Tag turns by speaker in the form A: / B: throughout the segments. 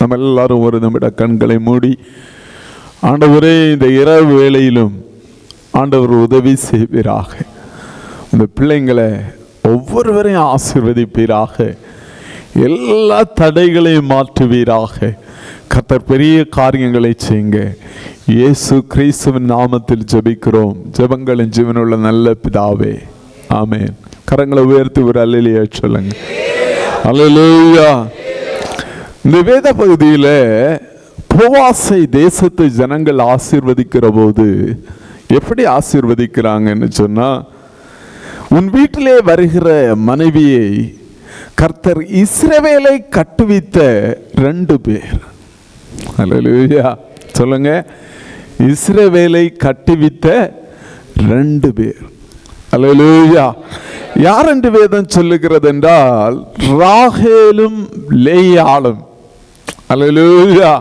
A: நம்ம எல்லாரும் ஒரு நிமிட கண்களை மூடி, ஆண்டவரே இந்த இரவு வேளையிலும் ஆண்டவர் உதவி செய்வீராக. இந்த பிள்ளைங்களை ஒவ்வொருவரையும் ஆசீர்வதிப்பீராக. எல்லா தடைகளையும் மாற்றுவீராக. கர்த்தர் பெரிய காரியங்களை செய்யுங்க. இயேசு கிறிஸ்துவின் நாமத்தில் ஜெபிக்கிறோம். ஜெபங்களின் ஜீவனுள்ள நல்ல பிதாவே, ஆமென். கரங்களை உயர்த்தி ஒரு அல்லேலூயா சொல்லுங்க. அல்லேலூயா. இந்த வேத பகுதியில் போவாசை தேசத்து ஜனங்கள் ஆசீர்வதிக்கிற போது எப்படி ஆசீர்வதிக்கிறாங்கன்னு சொன்னா, உன் வீட்டிலே வருகிற மனைவியை கர்த்தர் இஸ்ரவேலை கட்டுவித்த 2 பேர். அல்லேலூயா சொல்லுங்க. இஸ்ரவேலை கட்டுவித்த 2 பேர். அல்லேலூயா. யார் என்று வேதம் சொல்லுகிறது என்றால், ராகேலும் லேயாளும். அல்லேலூயா.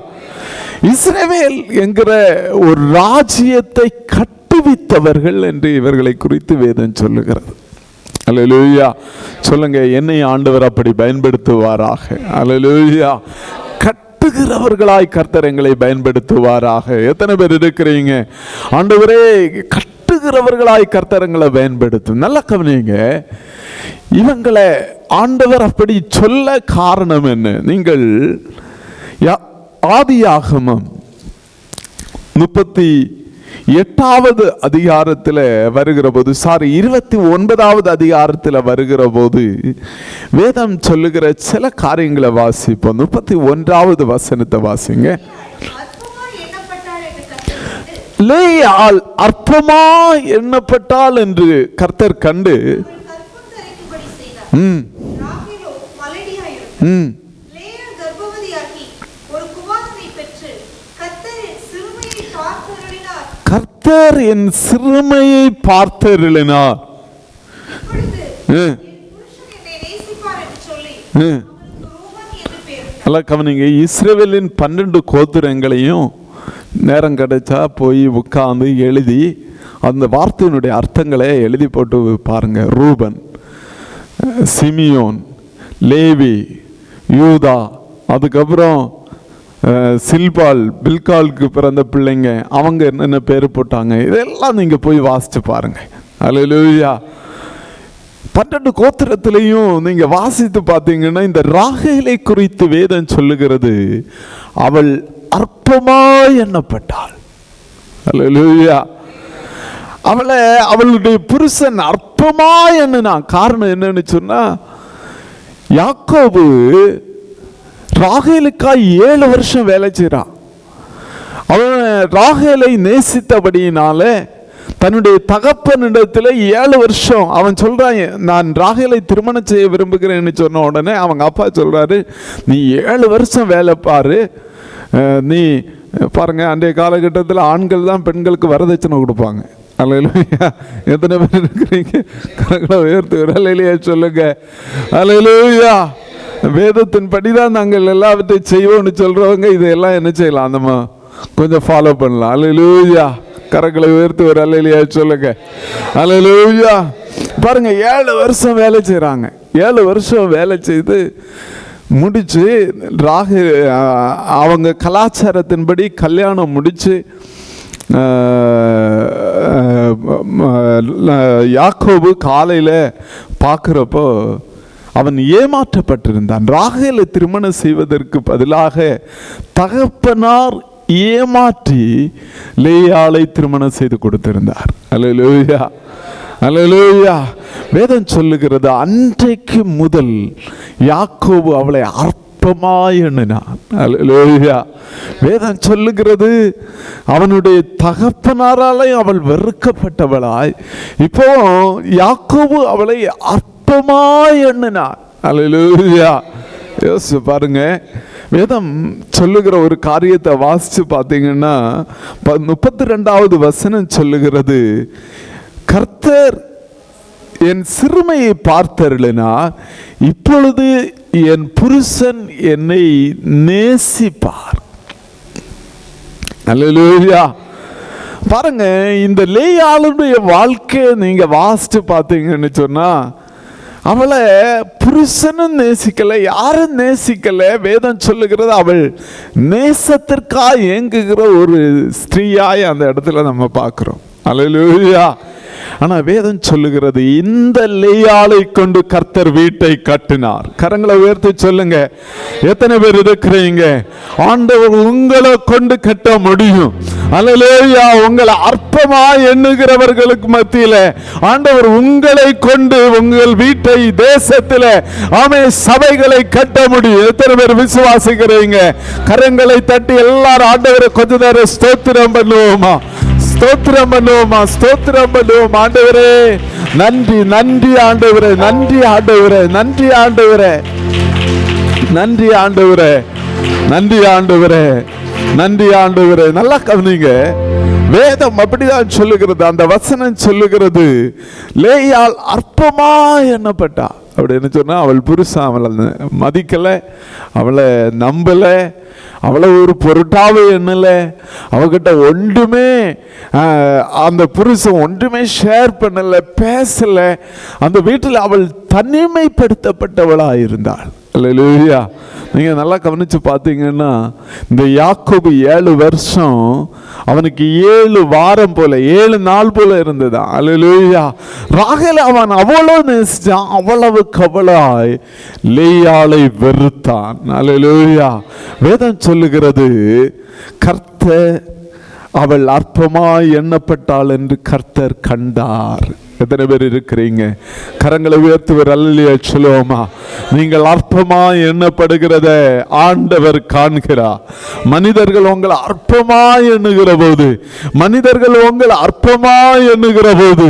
A: இஸ்ரவேல் என்கிற ஒரு ராஜ்யத்தை கட்டுவித்தவர்கள் என்று இவர்களை குறித்து வேதம் சொல்லுகிறது. அல்லேலூயா சொல்லுங்க. என்னை ஆண்டவர் அப்படி பயன்படுத்துவாராக. அல்லேலூயா. கட்டுகிறவர்களாய் கர்த்தர் எங்களை பயன்படுத்துவாராக. எத்தனை பேர் இருக்கிறீங்க? ஆண்டவரே, கட்டுகிறவர்களாய் கர்த்தர் எங்களை பயன்படுத்தும். நல்ல கவனிங்க. இவங்களை ஆண்டவர் அப்படி சொல்ல காரணம் என்ன? நீங்கள் ஆதியாகமம் 38வது அதிகாரத்தில் வருகிற போது, 29வது அதிகாரத்தில் வருகிற போது வேதம் சொல்லுகிற சில காரியங்களை வாசிப்போம். 31வது வசனத்தை வாசிங்க. லேயாள் அற்பமா எண்ணப்பட்டாள் என்று கர்த்தர் கண்டு கர்த்தர் என் சிறுமையை பார்த்தருளினார். கவனிங்க. இஸ்ரவேலின் 12 கோத்திரங்களையும் நேரம் கிடைச்சா போய் உட்கார்ந்து எழுதி அந்த வார்த்தையினுடைய அர்த்தங்களை எழுதி போட்டு பாருங்க. ரூபன், சிமியோன், லேவி, யூதா, அதுக்கப்புறம் சில்பால், பில்காலுக்கு பிறந்த பிள்ளைங்க, அவங்க என்னென்ன பேர் போட்டாங்க, இதெல்லாம் நீங்கள் போய் வாசித்து பாருங்க. அல்லேலூயா. 12 கோத்திரத்திலையும் நீங்கள் வாசித்து பார்த்தீங்கன்னா, இந்த ராகேலை குறித்து வேதம் சொல்லுகிறது, அவள் அற்பமாய் எண்ணப்பட்டாள். அல்லேலூயா. அவளை அவளுடைய புருஷன் அற்பமாய் எண்ணினான். காரணம் என்னன்னு சொன்னா, யாக்கோபு ராகேலுக்காய் 7 வருஷம் வேலை செய்கிறான். அவன் ராகேலை நேசித்தபடியினால தன்னுடைய தகப்பனிடத்தில் 7 வருஷம் அவன் சொல்றான், நான் ராகேலை திருமணம் செய்ய விரும்புகிறேன்னு சொன்ன உடனே அவங்க அப்பா சொல்றாரு, நீ 7 வருஷம் வேலை பாரு. நீ பாருங்க, அன்றைய காலகட்டத்தில் ஆண்கள் தான் பெண்களுக்கு வரதட்சணை கொடுப்பாங்க. அல்லேலூயா. எத்தனை பேர் இருக்கிறீங்க? கரங்களை உயர்த்தி அல்லேலூயா சொல்லுங்க. அல்லேலூயா. வேதத்தின் படிதான் நாங்கள் எல்லாவற்றையும் செய்வோம்னு சொல்றவங்க இதெல்லாம் என்ன செய்யலாம்? நம்ம கொஞ்சம் ஃபாலோ பண்ணலாம். அல்லேலூயா. கரங்களை உயர்த்தி ஒரு அல்லேலூயா சொல்லுங்க. அல்லேலூயா. பாருங்க, 7 வருஷம் வேலை செய்கிறாங்க. 7 வருஷம் வேலை செய்து முடிச்சு அவங்க கலாச்சாரத்தின்படி கல்யாணம் முடிச்சு யாக்கோபு காலையில் பார்க்குறப்போ அவன் ஏமாற்றப்பட்டிருந்தான். ராகேலை திருமணம் செய்வதற்கு பதிலாக தகப்பனார் ஏமாற்றி லேயாளை திருமணம் செய்து கொடுத்திருந்தார். அல்லேலூயா. அல்லேலூயா. வேதம் சொல்லுகிறது, அன்றைக்கு முதல் யாக்கோபு அவளை அற்பமாய் எண்ணினான். அல்லேலூயா. வேதம் சொல்லுகிறது, அவனுடைய தகப்பனாராலே அவள் வெறுக்கப்பட்டவளாய் இப்போ யாக்கோபு அவளை அற்பமாய் எண்ணினார். அல்லேலூயா. யோசிச்சு பாருங்க. வேதம் சொல்லுகிற ஒரு காரியத்தை வாசிச்சு பார்த்தீங்கன்னா, 32வது வசனம் சொல்லுகிறது, கர்த்தர் என் சிறுமையை பார்த்தருளினார், இப்பொழுது என் புருஷன் என்னை நேசிப்பார். அல்லேலூயா. பாருங்க, இந்த லேயாளுடைய வாழ்க்கையை நீங்க வாசிச்சு பார்த்தீங்கன்னு சொன்னா, அவளை புருஷனும் நேசிக்கல, யாரும் நேசிக்கல. வேதம் சொல்லுகிறது அவள் நேசத்திற்காக ஏங்குகிற ஒரு ஸ்திரீயாய் அந்த இடத்துல நம்ம பார்க்கிறோம். அல்லேலூயா. ஆனா வேதம் சொல்லுகிறது இந்த லேயாளை கொண்டு கர்த்தர் வீட்டை கட்டினார். கரங்களை உயர்த்தி சொல்லுங்க. எத்தனை பேர் இருக்கிறீங்க ஆண்டவர் உங்களை கொண்டு கட்ட முடியும்? அல்லேலூயா. உங்களை அற்பமா எண்ணுகிறவர்களுக்கு மத்தியில ஆண்டவர் உங்களை கொண்டு உங்கள் வீட்டை தேசத்தில் சபைகளை கட்ட முடியும். எத்தனை பேர் விசுவாசிக்கிறீங்க? கரங்களை தட்டி எல்லாரும் ஆண்டவரை கொஞ்ச நேரம் ஸ்தோத்திரம் பண்ணுவோமா? ஸ்தோத்திரம் பண்ணுவோமா? ஸ்தோத்திரம் பண்ணுவோம். ஆண்டவரே நன்றி, நன்றி ஆண்டவரே, நன்றி ஆண்டவரே, நன்றி ஆண்டவரே, நன்றி ஆண்டவரே, நன்றி ஆண்டவரே, நன்றி ஆண்டவரே. நல்லா கவனிங்க. வேதம் அப்படிதான் சொல்லுகிறது. அந்த வசனம் சொல்லுகிறது லேயாள் அற்பமா எண்ணப்பட்டா அப்படின்னு சொன்னா, அவள் புருஷன் அவளை மதிக்கல, அவளை நம்பல, அவளை ஒரு பொருட்டாவே எண்ணல, அவகிட்ட ஒன்றுமே அந்த புருஷன் ஒன்றுமே ஷேர் பண்ணல, பேசல. அந்த வீட்டில் அவள் தனிமைப்படுத்தப்பட்டவளா இருந்தாள். அல்லேலூயா. நீங்க நல்லா கவனிச்சு பார்த்தீங்கன்னா, இந்த யாக்கோபு 7 வருஷம் அவனுக்கு 7 வாரம் போல 7 நாள் போல இருந்ததான். அல்லேலூயா. ராகேல் அவன் அவ்வளவு நேசிச்சான், அவ்வளவு கவலாய் லேயாளை வெறுத்தான். அல்லேலூயா. வேதம் சொல்லுகிறது கர்த்தர் அவள் அற்பமாய் எண்ணப்பட்டாள் என்று கர்த்தர் கண்டார். எத்தனை பேர் இருக்கிறீங்க? கரங்களை உயர்த்துவர் அல்லேலூயா சொல்லுவோமா? நீங்கள் அற்பமாய் எண்ணப்படுகிறத ஆண்டவர் காண்கிறார். மனிதர்கள் உங்களை அற்பமாய் எண்ணுகிற போது, மனிதர்கள் உங்களை அற்பமாய் எண்ணுகிற போது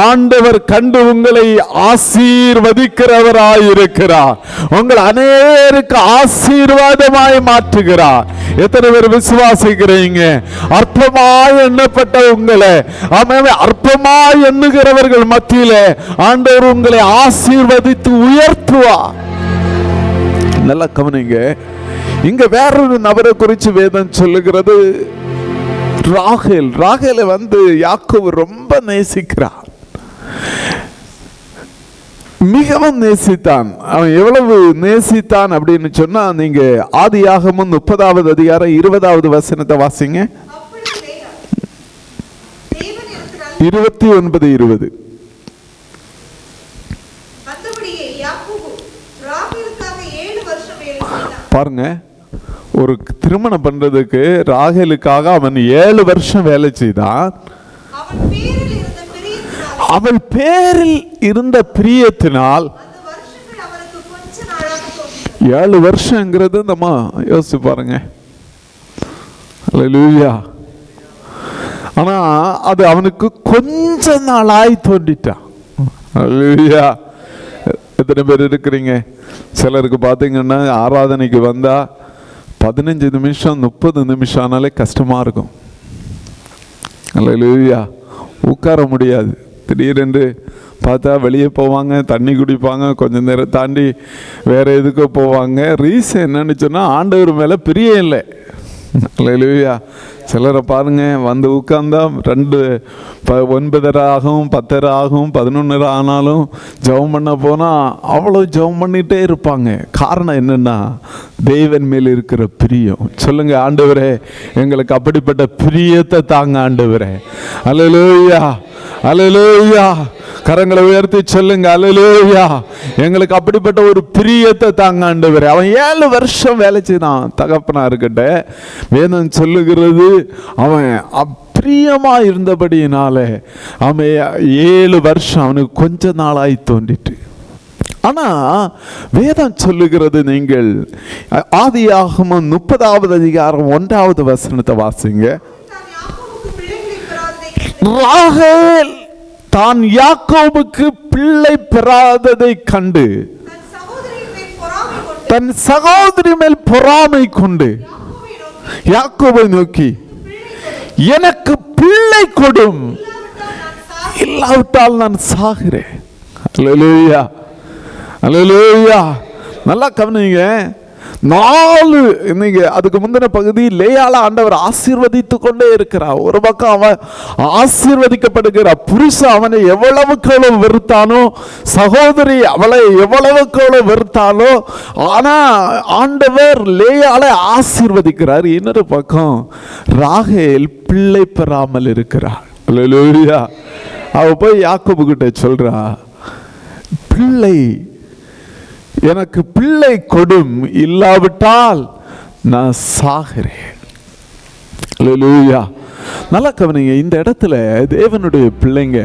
A: ஆண்டவர் கண்டு உங்களை ஆசீர்வதிக்கிறவராய் இருக்கிறார். உங்கள் அநேகருக்கு ஆசீர்வாதமாய் மாற்றுகிறார். எத்தனை பேர் விசுவாசிக்கிறீங்க? அற்பமாய் எண்ணப்பட்ட உங்களை அற்பமாய் எண்ணுகிறவர்கள் மத்தியில ஆண்டவர் உங்களை ஆசீர்வதித்து உயர்த்துவார். நல்லா கவனிங்க. இங்க வேறொரு நபரை குறித்து வேதம் சொல்லுகிறது. ராகேல். ராகேலை யாக்கோபு ரொம்ப நேசிக்கிறார், மிகவும் நேசித்தான். அவன் எவ்வளவு நேசித்தான் அப்படின்னு சொன்னா, நீங்க ஆதியாகமம் 30வது அதிகாரம் 20வது வசனத்தை வாசிங்க. 29-20. பாருங்க, ஒரு திருமணம் பண்றதுக்கு ராகேலுக்காக அவன் 7 வருஷம் வேலை செய்தான். அவள் பேரில் இருந்த பிரியத்தினால் 7 வருஷங்கிறது நம்ம யோசிச்சு பாருங்க. அல்லேலூயா. ஆனா அது அவனுக்கு கொஞ்ச நாளாய் தோண்டிட்டான். அல்லேலூயா. எத்தனை பேர் இருக்கிறீங்க? சிலருக்கு பார்த்தீங்கன்னா ஆராதனைக்கு வந்தா 15 நிமிஷம் 30 நிமிஷம் ஆனாலே கஷ்டமா இருக்கும். அல்லேலூயா. உட்கார முடியாது. திடீரென்று பார்த்தா வெளியே போவாங்க, தண்ணி குடிப்பாங்க, கொஞ்சம் நேரம் தாண்டி வேற எதுக்கோ போவாங்க. ரீசன் என்னன்னு சொன்னால் ஆண்டவர் மேலே பிரியம் இல்லை. அல்லேலூயா. சிலரை பாருங்க, உட்கார்ந்தா 9:30 ஆகும், 10:30 ஆகும், 11:30 ஆனாலும் ஜெபம் பண்ண போனால் அவ்வளோ ஜெபம் பண்ணிகிட்டே இருப்பாங்க. காரணம் என்னென்னா தேவன் மேல் இருக்கிற பிரியம். சொல்லுங்க, ஆண்டவரே எங்களுக்கு அப்படிப்பட்ட பிரியத்தை தாங்க ஆண்டவரே. அல்லேலூயா, அல்லேலூயா. கரங்களை உயர்த்தி சொல்லுங்க, அல்லேலூயா. எங்களுக்கு அப்படிப்பட்ட ஒரு பிரியத்தை தாங்க ஆண்டவரே. அவன் 7 வருஷம் வேலை செய்தான் தகப்பனா இருக்கட்ட. வேதம் சொல்லுகிறது அவன் பிரியமா இருந்தபடியினால அவன் 7 வருஷம் அவனுக்கு கொஞ்ச நாளாய் தோண்டிட்டு. ஆனா வேதம் சொல்லுகிறது, நீங்கள் ஆதியாகமம் 30வது அதிகாரம் 1வது வசனத்தை வாசிங்க. ராகேல் தான் யாக்கோபுக்கு பிள்ளை பெறாததை கண்டு தன் சகோதரி மேல் பொறாமை கொண்டு யாக்கோபை நோக்கி, எனக்கு பிள்ளை கொடும், இல்லாவிட்டால் நான் சாகிறேன். அல்லேலூயா, அல்லேலூயா. நல்லா கவனிங்க. 4 இன்னைக்கு அதுக்கு முந்தின பகுதி லேயால ஆண்டவர் ஆசீர்வதித்து கொண்டே இருக்கிறார். ஒரு பக்கம் அவன் ஆசீர்வதிக்கப்படுகிறார். புருஷன் அவனை எவ்வளவுக்கு எவ்வளவு வெறுத்தானோ, சகோதரி அவளை எவ்வளவுக்கு எவ்வளவு வெறுத்தானோ, ஆனா ஆண்டவர் லேயால ஆசீர்வதிக்கிறார். இன்னொரு பக்கம் ராகேல் பிள்ளை பெறாமல் இருக்கிறார். அல்லேலூயா. அவ போய் யாக்கோபு கிட்ட சொல்றா, பிள்ளை எனக்கு பிள்ளை கொடும், இல்லாவிட்டால் நான் சாகிறேன். அல்லேலூயா. நல்லா கவனிங்க, இந்த இடத்துல தேவனுடைய பிள்ளைங்க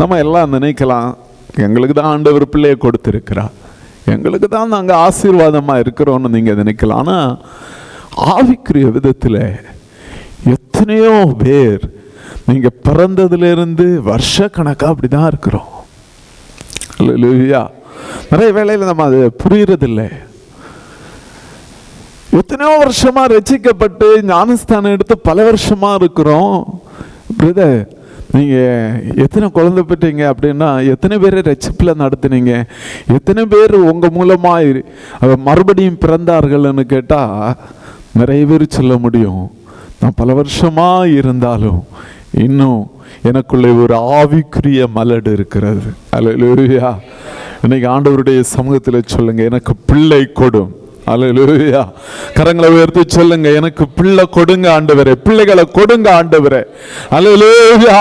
A: நம்ம எல்லாம் நினைக்கலாம், எங்களுக்கு தான் ஆண்டவர் பிள்ளையை கொடுத்திருக்கிறார், எங்களுக்கு தான் நாங்கள் ஆசீர்வாதமாக இருக்கிறோம்னு நீங்கள் நினைக்கலாம். ஆனால் ஆவிக்குரிய விதத்தில் எத்தனையோ பேர் நீங்கள் பிறந்ததுலேருந்து வருஷ கணக்காக அப்படி தான் இருக்கிறோம். அல்லேலூயா. நிறைய வேளையில் நம்ம அது புரியுறதில்லை. எத்தனையோ வருஷமா ரட்சிக்கப்பட்டு ஞானஸ்தானம் எடுத்து பல வருஷமா இருக்கிறோம். பிரதர், நீங்க எத்தனை குழந்தை பெற்றீங்க அப்படின்னா, எத்தனை பேரை ரட்சிப்பில் நடத்துனீங்க, எத்தனை பேர் உங்க மூலமா மறுபடியும் பிறந்தார்கள்னு கேட்டா நிறைய பேர் சொல்ல முடியும். நான் பல வருஷமா இருந்தாலும் இன்னும் எனக்குள்ளே ஒரு ஆவிக்குரிய மலடு இருக்கிறது. அல்லேலூயா. இன்னைக்கு ஆண்டவருடைய சமூகத்தில் சொல்லுங்க, எனக்கு பிள்ளை கொடும். அல்லேலூயா. கரங்களை உயர்த்தி சொல்லுங்க, எனக்கு பிள்ளை கொடுங்க ஆண்டவரே, பிள்ளைகளை கொடுங்க ஆண்டவரே. அல்லேலூயா.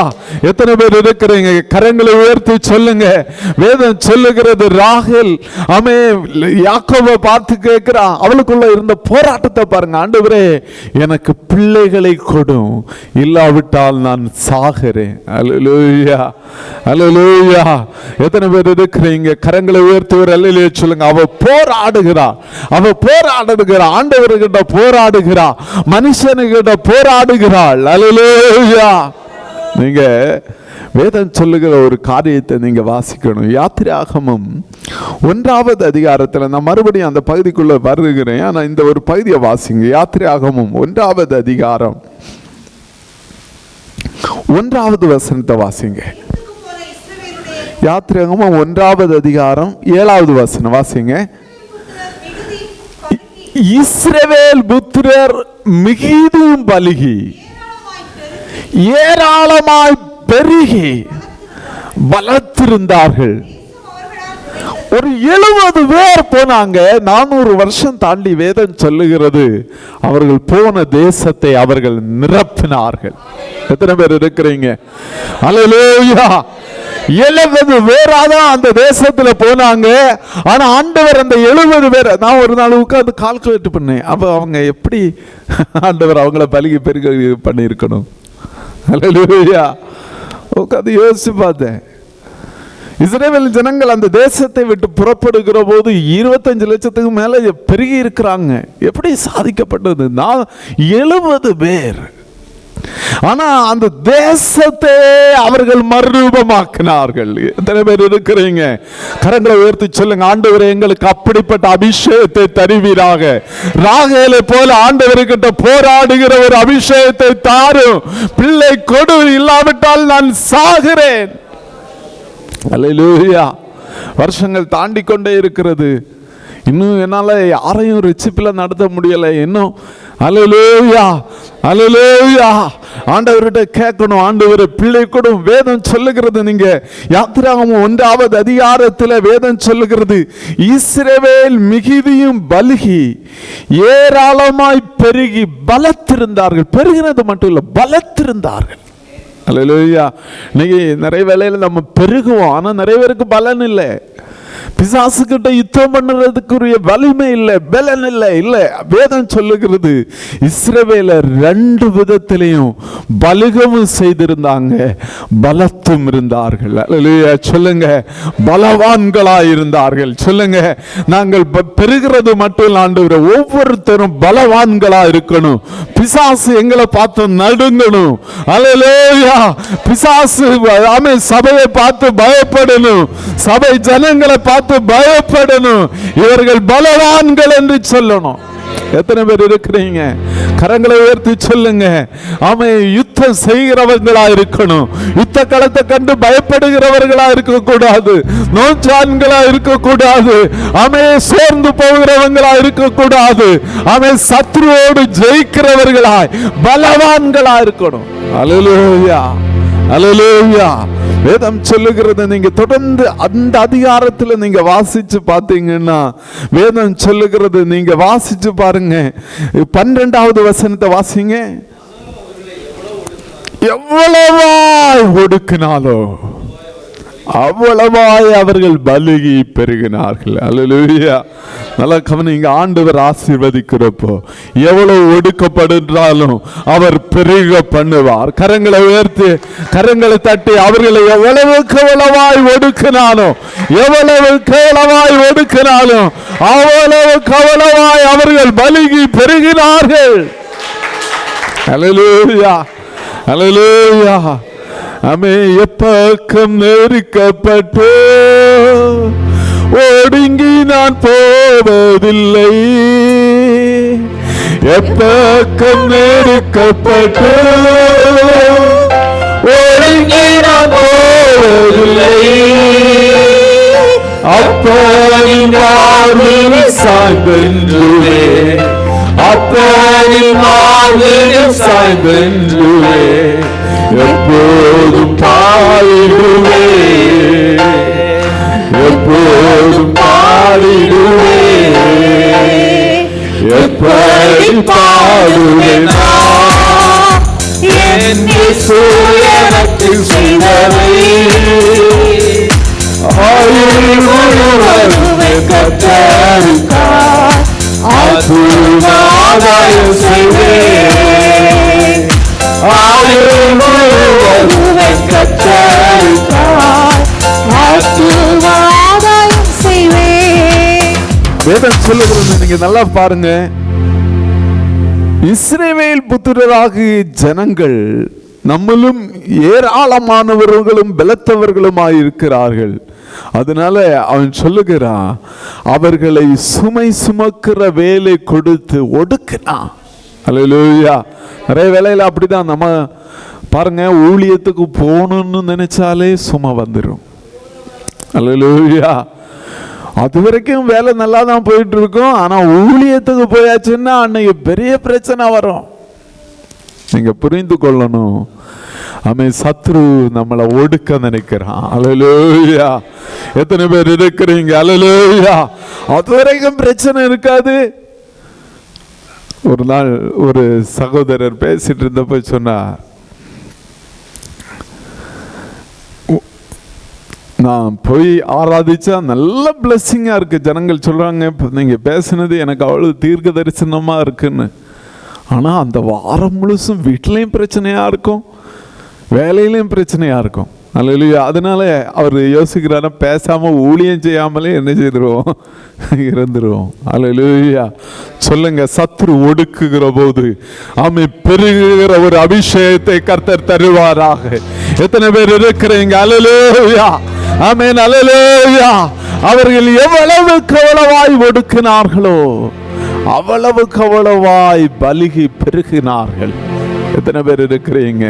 A: எத்தனை பேர் இருக்கிறீங்க? கரங்களை உயர்த்தி சொல்லுங்க. வேதம் சொல்லுகிறது, ராகேல் ஆமே யாக்கோபை பார்த்து கேட்கிறான். அவளுக்குள்ள இருந்த போராட்டத்தை பாருங்க. ஆண்டவரே எனக்கு பிள்ளைகளை கொடும், இல்லாவிட்டால் நான் சாகிறேன். அல்லேலூயா. அல்லேலூயா. எத்தனை பேர் இருக்கிறீங்க? கரங்களை உயர்த்தி ஒரு அல்லேலூயா சொல்லுங்க. அவ போராடுகிறாள், அவ போராடுகிறாள், ஆண்டவர்கிட்ட போராடுகிறாள், மனுஷனுக்கிட்ட போராடுகிறாள். அல்லேலூயா. நீங்க வேதம் சொல்லுகிற ஒரு காரியத்தை நீங்க வாசிக்கணும். யாத்திராகமம் 1வது அதிகாரத்தில் நான் மறுபடியும் அந்த பகுதிக்குள்ள வருகிறேன். ஆனா இந்த ஒரு பகுதியை வாசிங்க. யாத்திராகமம் 1வது அதிகாரம் 1வது வசனத்தை வாசிங்க. யாத்திராகமம் 1வது அதிகாரம் 7வது வசனம் வாசிங்க. இஸ்ரவேல் புத்திரர் மிகுதியும் பலுகி ஏராளமாய் பெருகி பலத்திருந்தார்கள். ஒரு 70 பேர் போனாங்க. 400 வருஷம் தாண்டி வேதம் சொல்லுகிறது, அவர்கள் போன தேசத்தை அவர்கள் நிரப்பினார்கள். எத்தனை பேர் இருக்கிறீங்க? அல்லேலூயா. 70 பேராதான் அந்த தேசத்துல போனாங்க. ஆனா ஆண்டவர் அந்த 70 பேர், நான் ஒரு நாள் உட்கார்ந்து கால்குலேட் பண்ணேன். அப்ப அவங்க எப்படி ஆண்டவர் அவங்கள பலுகி பெருகி பண்ணியிருக்கணும். அல்லேலூயா. உட்கார்ந்து யோசிச்சு பார்த்தேன். இஸ்ரவேல் ஜனங்கள் அந்த தேசத்தை விட்டு புறப்படுகிற போது 25 லட்சத்துக்கு மேல பெருகி இருக்கிறாங்க. எப்படி சாதிக்கப்பட்டது? 70 பேர். ஆனா அந்த தேசத்தை அவர்கள் மறுரூபமாக்கினார்கள். எத்தனை பேர் இருக்கிறீங்க? கரங்களை உயர்த்தி சொல்லுங்க, ஆண்டவரே எங்களுக்கு அப்படிப்பட்ட அபிஷேகத்தை தருவீராக. ராகேலை போல ஆண்டவர்கிட்ட போராடுகிற ஒரு அபிஷேகத்தை தாரும். பிள்ளை கொடு, இல்லாவிட்டால் நான் சாகிறேன். அல்லேலூயா. வருஷங்கள் தாண்டி கொண்டே இருக்கிறது. இன்னும் என்னால யாரையும் ரட்சிப்பில் நடத்த முடியலை இன்னும். அல்லேலூயா. அல்லேலூயா. ஆண்டவர்கிட்ட கேட்கணும், ஆண்டவரே பிள்ளை கொடும். வேதம் சொல்லுகிறது, நீங்க யாத்திராகமம் 1வது அதிகாரத்தில் வேதம் சொல்லுகிறது, இஸ்ரவேல் மிகுதியும் பலுகி ஏராளமாய் பெருகி பலத்திருந்தார்கள். பெருகினது மட்டும் இல்லை, பலத்திருந்தார்கள். அல்லேலூயா. இன்னைக்கு நிறைய வேளையில் நம்ம பெருகுவோம், ஆனா நிறைய பேருக்கு பலன் இல்லை. பிசாசுகிட்ட யுத்தம் பண்ணுறதுக்குரிய வலிமை இல்லை, பலன் இல்லை. இல்லை, வேதம் சொல்லுகிறது இஸ்ரவேலர் 2 விதத்திலையும் பலுகமும் செய்திருந்தாங்க, பலத்தும் இருந்தார்கள். அல்லேலூயா. சொல்லுங்க, பலவான்களாய் இருந்தார்கள். சொல்லுங்க, நாங்கள் பெருகிறது மட்டும் இல்லை ஆண்டவரே, ஒவ்வொருத்தரும் பலவான்களா இருக்கணும். பிசாசு எங்களை பார்த்து நடுங்கணும். அல்லேலூயா. பிசாசு ஆமே சபையை பார்த்து பயப்படணும், சபை ஜனங்களை பார்த்து பயப்படணும். இவர்கள் பலவான்கள் என்று சொல்லணும். எத்தனை பேர் இருக்கிறீங்க? கரங்களை உயர்த்தி சொல்லுங்க. ஆமே, யுத்தம் செய்கிறவர்களா இருக்கணும். யுத்த களத்தை கண்டு பயப்படுகிறவர்களா இருக்க கூடாது. நோஞ்சான்களா இருக்க கூடாது. ஆமே, சோர்ந்து போகிறவங்களா இருக்க கூடாது. ஆமே, சத்ருவோடு ஜெயிக்கிறவர்களாய் பலவான்களா இருக்கணும். அல்லேலூயா, அல்லேலூயா. வேதம் சொல்லுகிறது, நீங்க தொடர்ந்து அந்த அதிகாரத்தில் நீங்க வாசிச்சு பார்த்தீங்கன்னா, வேதம் சொல்லுகிறது, நீங்க வாசிச்சு பாருங்க. 12வது வசனத்தை வாசிங்க. எவ்வளவாய் ஒடுக்கினாலோ அவ்வளவாய் அவர்கள் பலுகி பெருகினார்கள். அல்லேலூயா. நல்லா கவனிங்க. ஆண்டவர் ஆசீர்வதிக்கிறப்போ எவ்வளவு ஒடுக்கப்படுறாலும் அவர் பெருக பண்ணுவார். கரங்களை உயர்த்தி, கரங்களை தட்டி, அவர்களை எவ்வளவு கவலவாய் ஒடுக்கினாலும், எவ்வளவு கவலவாய் ஒடுக்கினாலும் அவ்வளவு கவலவாய் அவர்கள் பலுகி பெருகினார்கள். அல்லேலூயா, அல்லேலூயா. ஆமே, எப்பக்கம் நெருக்கப்பட்டு ஒடுங்கி நான் போவதில்லை. எப்பக்கம் நெருக்கப்பட்டு ஒடுங்கி நான் போவதில்லை. அப்பனின் மார்பில் சாய்ந்தென்றுவே, அப்பனின் மார்பில் சாய்ந்தென்றுவே எப்போதும் பாடிடுவே, எப்போதும் பாடிடுவே. எப்படி பாடுவேன் என் இயேசு எனக்கு செய்ததை, ஆயுள் முழுவதும் கர்த்தருக்காய் ஆத்துமாதாயம் செய்வேன். ஆயுள் முழுவதும் கர்த்தருக்காய் ஆத்துமாதாயம் செய்வேன். வேதம் சொல்லுகிறது, நீங்க நல்லா பாருங்க. இஸ்ரவேல் புத்திரராகிய ஜனங்கள் நம்மளும் ஏராளமானவர்களும் பலத்தவர்களுமாய் இருக்கிறார்கள். அதனால அவன் சொல்லுகிறான், அவர்களை சுமை சுமக்கிற வேலை கொடுத்து ஒடுக்கினான். அல்லேலூயா. நிறைய வேலையில அப்படிதான். நம்ம பாருங்க, ஊழியத்துக்கு போகணும்னு நினைச்சாலே சுமை வந்துடும். அல்லேலூயா. அது வரைக்கும் வேலை நல்லா தான் போயிட்டு இருக்கும். ஆனா ஊழியத்துக்கு போயாச்சுன்னா அன்னைக்கு பெரிய பிரச்சனை வரும். நீங்க புரிந்து கொள்ளணும். ஆமே, சத்ரு நம்மளை ஒடுக்க நினைக்கிறான். அல்லேலூயா. எத்தனை பேர் இருக்கிறீங்க? அல்லேலூயா. அது வரைக்கும் பிரச்சனை இருக்காது. ஒரு நாள் ஒரு சகோதரர் பேசிட்டு இருந்தப்ப சொன்னார், நான் போய் ஆராதிச்சா நல்ல பிளஸ்ஸிங்கா இருக்கு. ஜனங்கள் சொல்றாங்க, நீங்க பேசுனது எனக்கு அவ்வளவு தீர்க்க தரிசனமா இருக்குன்னு. ஆனா அந்த வாரம் முழுசும் வீட்டிலையும் பிரச்சனையா இருக்கும், வேலையிலையும் பிரச்சனையா இருக்கும். அல்லேலூயா. அதனால அவர் யோசிக்கிறாரு, பேசாம ஊழியம் செய்யாமலே என்ன செய்திருவோம், இறந்துருவோம். அல்லேலூயா. சொல்லுங்க, சத்ரு ஒடுக்குகிற போது ஆமே பெருகுகிற ஒரு அபிஷேகத்தை கர்த்தர் தருவாராக. எத்தனை பேர் இருக்கிறீங்க? அல்லேலூயா, ஆமென், அல்லேலூயா. அவர்கள் எவ்வளவுக்கு எவ்வளவாய் ஒடுக்கினார்களோ அவ்வளவுக்கு எவ்வளவாய் பலுகி பெருகினார்கள். எத்தனை பேர் இருக்கிறீங்க?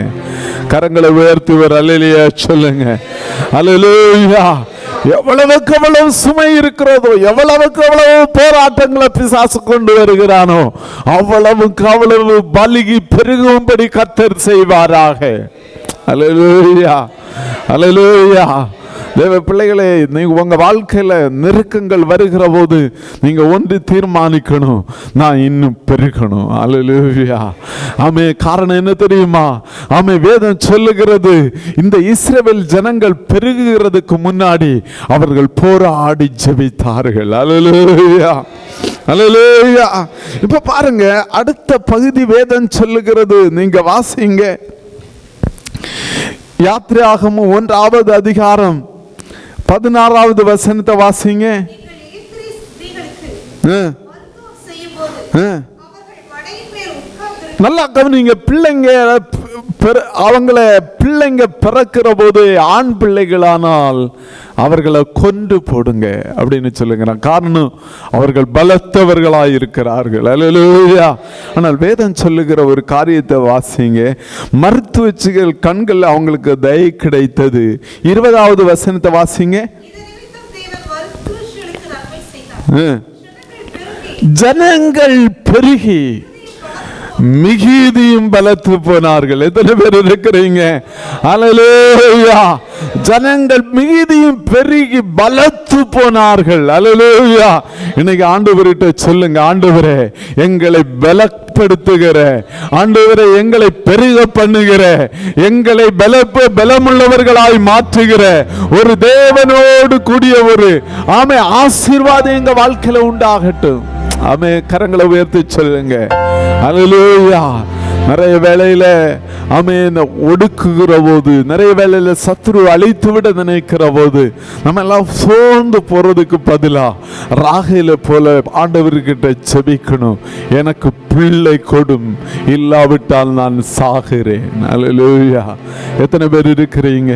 A: கரங்களை உயர்த்துவர் அல்லேலூயா சொல்லுங்க. அல்லேலூயா. எவ்வளவுக்கு எவ்வளவு சுமை இருக்கிறதோ, எவ்வளவுக்கு எவ்வளவு போராட்டங்களை பிசாசு கொண்டு வருகிறானோ அவ்வளவுக்கு அவ்வளவு பலுகி பெருகும்படி கர்த்தர் செய்வாராக. அல்லேலூயா, அல்லேலூயா. தேவ பிள்ளைகளே, நீங்க உங்க வாழ்க்கையில நெருக்கங்கள் வருகிற போது நீங்க ஒன்று தீர்மானிக்கணும், நான் இன்னும் பெருகணும். அல்லேலூயா. ஆமே. காரணம் என்ன தெரியுமா? ஆமே, வேதம் சொல்லுகிறது, இந்த இஸ்ரவேல் ஜனங்கள் பெருகுகிறதுக்கு முன்னாடி அவர்கள் போராடி ஜெபித்தார்கள். அல்லேலூயா, அல்லேலூயா. இப்ப பாருங்க, அடுத்த பகுதி வேதம் சொல்லுகிறது, நீங்க வாசிங்க. யாத்திராகமம் 1வது அதிகாரம் 16வது வசனத்தை வாசிங்க. நல்லா கவனிங்க. பிள்ளைங்க அவங்கள பிள்ளைங்க பிறக்கிற போது ஆண் பிள்ளைகளானால் அவர்களை கொன்று போடுங்க அப்படின்னு சொல்லுங்க. காரணம், அவர்கள் பலத்தவர்களாய் இருக்கிறார்கள். அல்லேலூயா. ஆனால் வேதம் சொல்லுகிற ஒரு காரியத்தை வாசிங்க. மருத்துவச்சிகள் கண்கள் அவங்களுக்கு தயை கிடைத்தது. 20வது வசனத்தை வாசிங்க. ஜனங்கள் பெருகி மிகுதியும் பலத்து போனார்கள். எத்தனை பேர் இருக்கிறீங்க? அல்லேலூயா. ஜனங்கள் மிகுதியும் பெருகி பலத்து போனார்கள். அல்லேலூயா. இன்னைக்கு ஆண்டவர்கிட்ட சொல்லுங்க, ஆண்டவரே எங்களை பலப்படுத்துகிற, ஆண்டவரே எங்களை பெருக பண்ணுகிற, எங்களை பலமுள்ளவர்களாய் மாற்றுகிற ஒரு தேவனோடு கூடிய ஒரு ஆசீர்வாதம் எங்க வாழ்க்கையில உண்டாகட்டும். ஆமே. கரங்களை உயர்த்தி சொல்லுங்க. அல்லேலூயா. நிறைய வேளையில ஒடுக்குகிற போது, நிறைய வேளையில சத்துரு அழித்து விட நினைக்கிற போது நம்ம எல்லாம் சோர்ந்து போறதுக்கு பதிலா ராகேலை போல ஆண்டவர்கிட்ட செபிக்கணும். எனக்கு பிள்ளை கொடும், இல்லாவிட்டால் நான் சாகிறேன். அல்லேலூயா. எத்தனை பேர் இருக்கிறீங்க?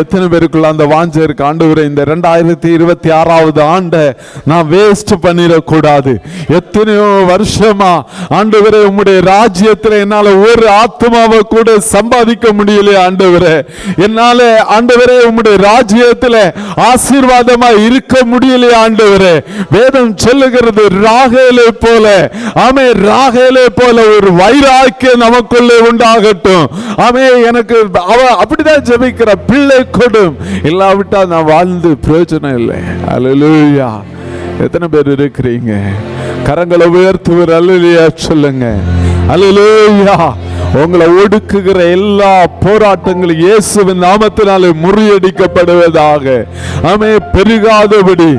A: எத்தனை பேருக்குள்ள அந்த வாஞ்சை இருக்கு? ஆண்டவரே, இந்த 2026வது ஆண்டை நான் வேஸ்ட் பண்ணிடக்கூடாது. எத்தனையோ வருஷமா ஆண்டவரே உம்முடைய ராஜ்யத்தில் என்னால ஒரு ஆத்மாவை கூட சம்பாதிக்க முடியல. ஆண்டவரே, என்னால ஆண்டவரே உம்முடைய ராஜ்யத்தில் ஆசீர்வாதமா இருக்க முடியல. ஆண்டவரே, வேதம் சொல்லுகிறது ராகேலை போல, ராகேலை போல ஒரு வைராக்கியம் நமக்குள்ளே உண்டாகட்டும். எனக்கு அவ அப்படிதான் ஜெபிக்கிற, பிள்ளை கொடும், இல்லாவிட்டா நான் வாழ்ந்து பிரயோஜனம் இல்லை. அல்லேலூயா. எத்தனை பேர் இருக்கிறீங்க? கரங்களை உயர்த்துவர் அல்லேலூயா சொல்லுங்க. அல்லேலூயா. உங்களை ஒடுக்குகிற எல்லா போராட்டங்களும் இயேசுவின் நாமத்தினாலே முறியடிக்கப்படுவதாக. பெருகாதபடி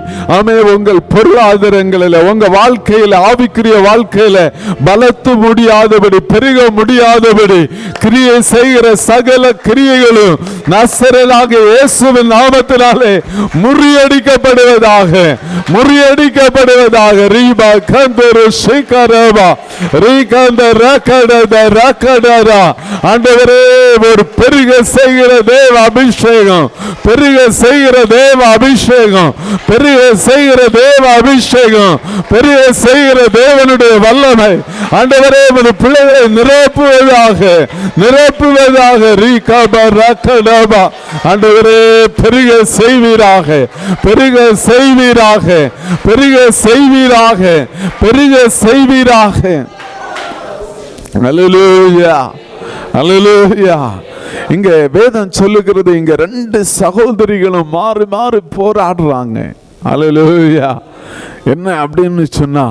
A: உங்கள் பொருளாதாரங்களில், உங்க வாழ்க்கையில், ஆவிக்குரிய வாழ்க்கையில பலத்து முடியாதபடி, பெருக முடியாதபடி கிரியை செய்கிற சகல கிரியைகளும் நசரேயனாக இயேசுவின் நாமத்தினாலே முறியடிக்கப்படுவதாக, முறியடிக்கப்படுவதாக. ரீபா கந்தரு ஷிகரபா ரீகந்த ரகடத ரகடரா. ஆண்டவரே, ஒரு பெருக செய்கிற தேவ அபிஷேகம், பெருக செய்கிற தேவ அபிஷேகம், பெருக செய்கிற தேவ அபிஷேகம், பெருக செய்கிற தேவனுடைய வல்லமை ஆண்டவரே ஒரு பிள்ளைகளை நிரப்புவதாக, நிரப்புவதாக. ரீகபா ரகடபா. ஆண்டவரே, பெருக செய்வீராக, பெருக செய்வீராக, பெருக செய்வீராக, பெருக செய்வீராக. அல்லேலூயா. அல்லேலூயா. இங்க வேதம் சொல்லுகிறது, இங்க 2 சகோதரிகளும் மாறி மாறி போராடுறாங்க. அல்லேலூயா. என்ன அப்படின்னு சொன்னா,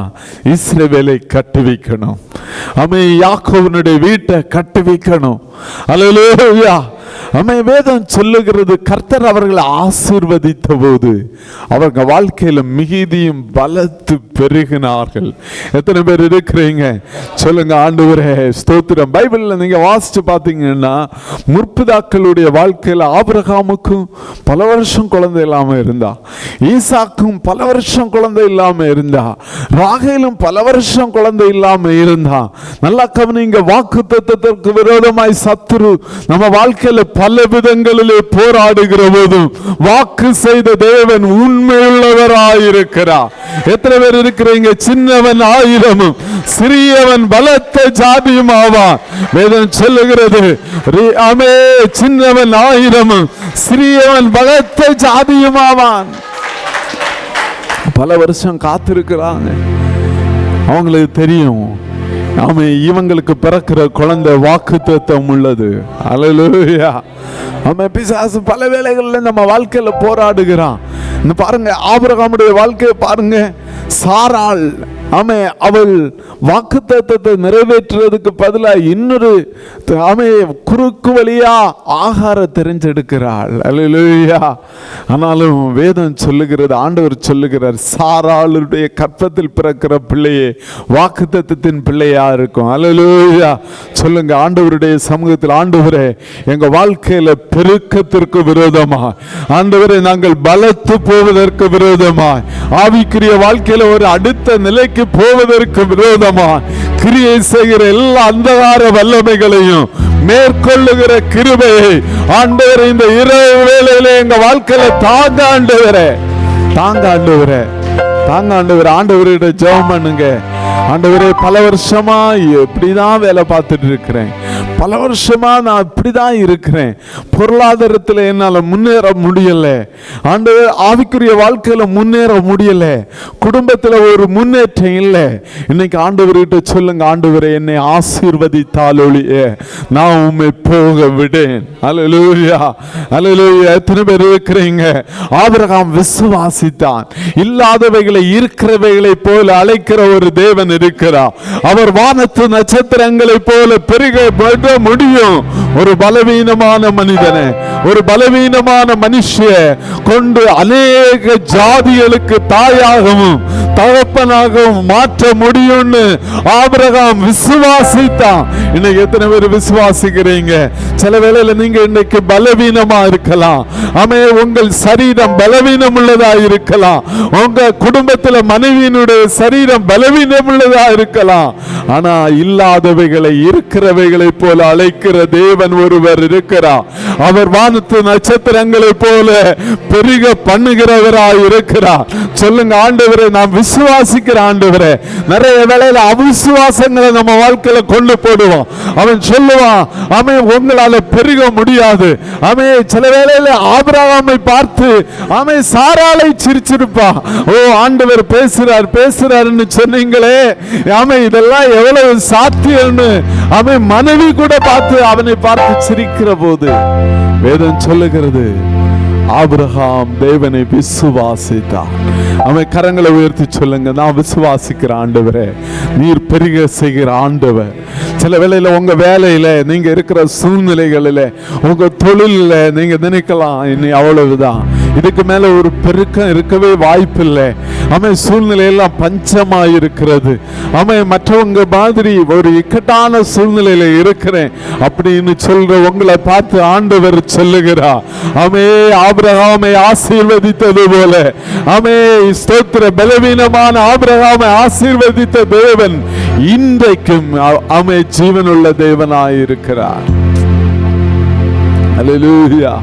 A: இஸ்ரவேலை கட்டுவிக்கணும், யாக்கோபனுடைய வீட்டை கட்டுவிக்கணும். அல்லேலூயா. வேதம் சொல்லுகிறது, கர்த்தர் அவர்களை ஆசீர்வதித்த போது அவர்கள் வாழ்க்கையில மிகுதியும் பலத்து பெருகினார்கள். எத்தனை பேர் இருக்கிறீங்க? சொல்லுங்க, ஆண்டவரே ஸ்தோத்திரம். பைபிள்ல நீங்க வாசிச்சு பார்த்தீங்கன்னா, முற்பிதாக்களுடைய வாழ்க்கையில ஆபிரகாமுக்கும் பல வருஷம் குழந்தை இல்லாம இருந்தா, ஈசாக்கும் பல வருஷம் குழந்தை இல்லாம இருந்தா, ராகேலும் பல வருஷம் குழந்தை இல்லாம இருந்தா. நல்லா கவனிங்க. வாக்குத்தத்தத்திற்கு விரோதமாய் சத்துரு நம்ம வாழ்க்கையில பல விதங்களிலே போராடுகிற போதும் வாக்கு செய்த தேவன் உண்மையுள்ளவராயிருக்கிறார். எத்தனை பேர் இருக்கிறீங்க? சின்னவன் 1000 சிறியவன் பலத்த ஜாதியும் ஆவான். வேதம் சொல்லுகிறது, சின்னவன் 1000 சிறியவன் பலத்த ஜாதியும் ஆவான். பல வருஷம் காத்திருக்கிறாங்க. அவங்களுக்கு தெரியும், இவங்களுக்கு பிறக்கிற குழந்தை வாக்குத்தத்தம் உள்ளது. அல்லேலூயா. பிசாசு பல வேளைகளில் நம்ம வாழ்க்கையில போராடுகிறான். பாருங்க, ஆபிரகாமுடைய வாழ்க்கையை பாருங்க. சாராள் அவள் வாக்குத்தத்தத்தை நிறைவேற்றுறதுக்கு பதிலாக இன்னொரு குறுக்கு வழியா ஆகார தெரிஞ்செடுக்கிறாள். அல்லேலூயா. ஆனாலும் வேதம் சொல்லுகிறது, ஆண்டவர் சொல்லுகிறார், சாராளுடைய கற்பத்தில் பிறக்கிற பிள்ளையே வாக்குத்தத்தத்தின் பிள்ளையா இருக்கும். அல்லேலூயா. சொல்லுங்க, ஆண்டவருடைய சமூகத்தில், ஆண்டவரே எங்க வாழ்க்கையில பெருக்கத்திற்கு விரோதமா, ஆண்டவரே நாங்கள் பலத்து போவதற்கு விரோதமா, ஆவிக்குரிய வாழ்க்கையில ஒரு அடுத்த நிலைக்கு போவதற்கு விரோதமா கிரியை செய்கிற எல்லா அந்தகார வல்லமைகளையும் மேற்கொள்ளுகிற கிருபையை ஆண்டவர் இந்த இரவு வேளையில எங்க வாழ்க்கையில தாங்க ஆண்டவரே, தாங்க ஆண்டவரே, தாங்க ஆண்டவரே. ஆண்டவரிட ஜெபம் பண்ணுங்க. ஆண்டவரே, பல வருஷமா இப்படிதான் வேலை பார்த்துட்டு இருக்கிறேன், பல வருஷமா நான் இப்படிதான் இருக்கிறேன், பொருளாதாரத்தில் என்னால முன்னேற முடியல ஆண்டவர், ஆவிக்குரிய வாழ்க்கையில முன்னேற முடியல, குடும்பத்தில் ஒரு முன்னேற்றம் இல்லை. இன்னைக்கு ஆண்டவர்கிட்ட சொல்லுங்க, ஆண்டவரே என்னை ஆசீர்வதித்தால் ஒழிய நான் உம்மை போக விடேன். அல்லேலூயா, அல்லேலூயா. எத்தனை பேர் இருக்கிறீங்க? ஆபிரகாம் விசுவாசித்தான். இல்லாதவைகளை இருக்கிறவைகளை போல அழைக்கிற ஒரு தேவன் இருக்கிறார். அவர் வானத்து நட்சத்திரங்களை போல பெருக முடியும். ஒரு பலவீனமான மனிதனை, ஒரு பலவீனமான மனுஷிய கொண்டு அநேக ஜாதிகளுக்கு தாயாகவும் தகப்பனாகவும் மாற்ற முடியும்னு ஆபிரகாம் விசுவாசித்தான். இன்னைக்கு எத்தனை பேர் விசுவாசிக்கிறீங்க? சில வேளையில நீங்க இன்னைக்கு பலவீனமா இருக்கலாம். ஆமே, உங்கள் சரீரம் பலவீனம் உள்ளதா இருக்கலாம், உங்க குடும்பத்தில் மனைவியினுடைய சரீரம் பலவீனம் உள்ளதா இருக்கலாம். ஆனா இல்லாதவைகளை இருக்கிறவைகளை போல அழைக்கிற தேவன் ஒருவர் இருக்கிறார். அவர் வானத்து நட்சத்திரங்களை போல பெருக பண்ணுகிறவராய் இருக்கிறார். சொல்லுங்க, ஆண்டவரே நான் விசுவாசிக்கிற ஆண்டவரே. நிறைய வேளையில அவிசுவாசங்களை நம்ம வாழ்க்கையில கொண்டு போடுவோம். அவன் சொல்லுவான், ஆமே உங்களால பெருக முடியாது. ஆமே, சில வேளையில ஆபிரகாமை பார்த்து ஆமே சாராளை சிரிச்சிருப்பா. ஓ ஆண்டவர் பேசுறார் பேசுறாருன்னு சொன்னீங்களே, ஆமே இதெல்லாம் எவ்வளவு சாத்தியம்னு ஆமே மனைவி கூட பார்த்து அவனை பார்த்து சிரிக்கிற போது வேதம் சொல்லுகிறது, ஆபிரகாம் தேவனை விசுவாசித்தான். அவன் கரங்களை உயர்த்தி சொல்லுங்க, நான் விசுவாசிக்கிற ஆண்டவரே, நீர் பெருக செய்கிற ஆண்டவர். சில வேளையில உங்க வேலையில, நீங்க இருக்கிற சூழ்நிலைகளில, உங்க தொழில நீங்க நினைக்கலாம் இனி அவ்வளவுதான், இதுக்கு மேல ஒரு பெருக்கம் இருக்கவே வாய்ப்பில்லை. அவன் சூழ்நிலையெல்லாம் பஞ்சமா இருக்கிறது, அவன் மற்றவங்க மாதிரி ஒரு இக்கட்டான சூழ்நிலையில இருக்கிறேன் அப்படின்னு சொல்ற உங்களை பார்த்து ஆண்டவர் சொல்லுகிறார், அமே ஆபிரகாமை ஆசீர்வதித்தது போல, அமே ஸ்தோத்திர, பலவீனமான ஆபிரகாமை ஆசீர்வதித்த தேவன் இன்றைக்கும் அமே ஜீவனுள்ள தேவனாயிருக்கிறார். அல்லேலூயா.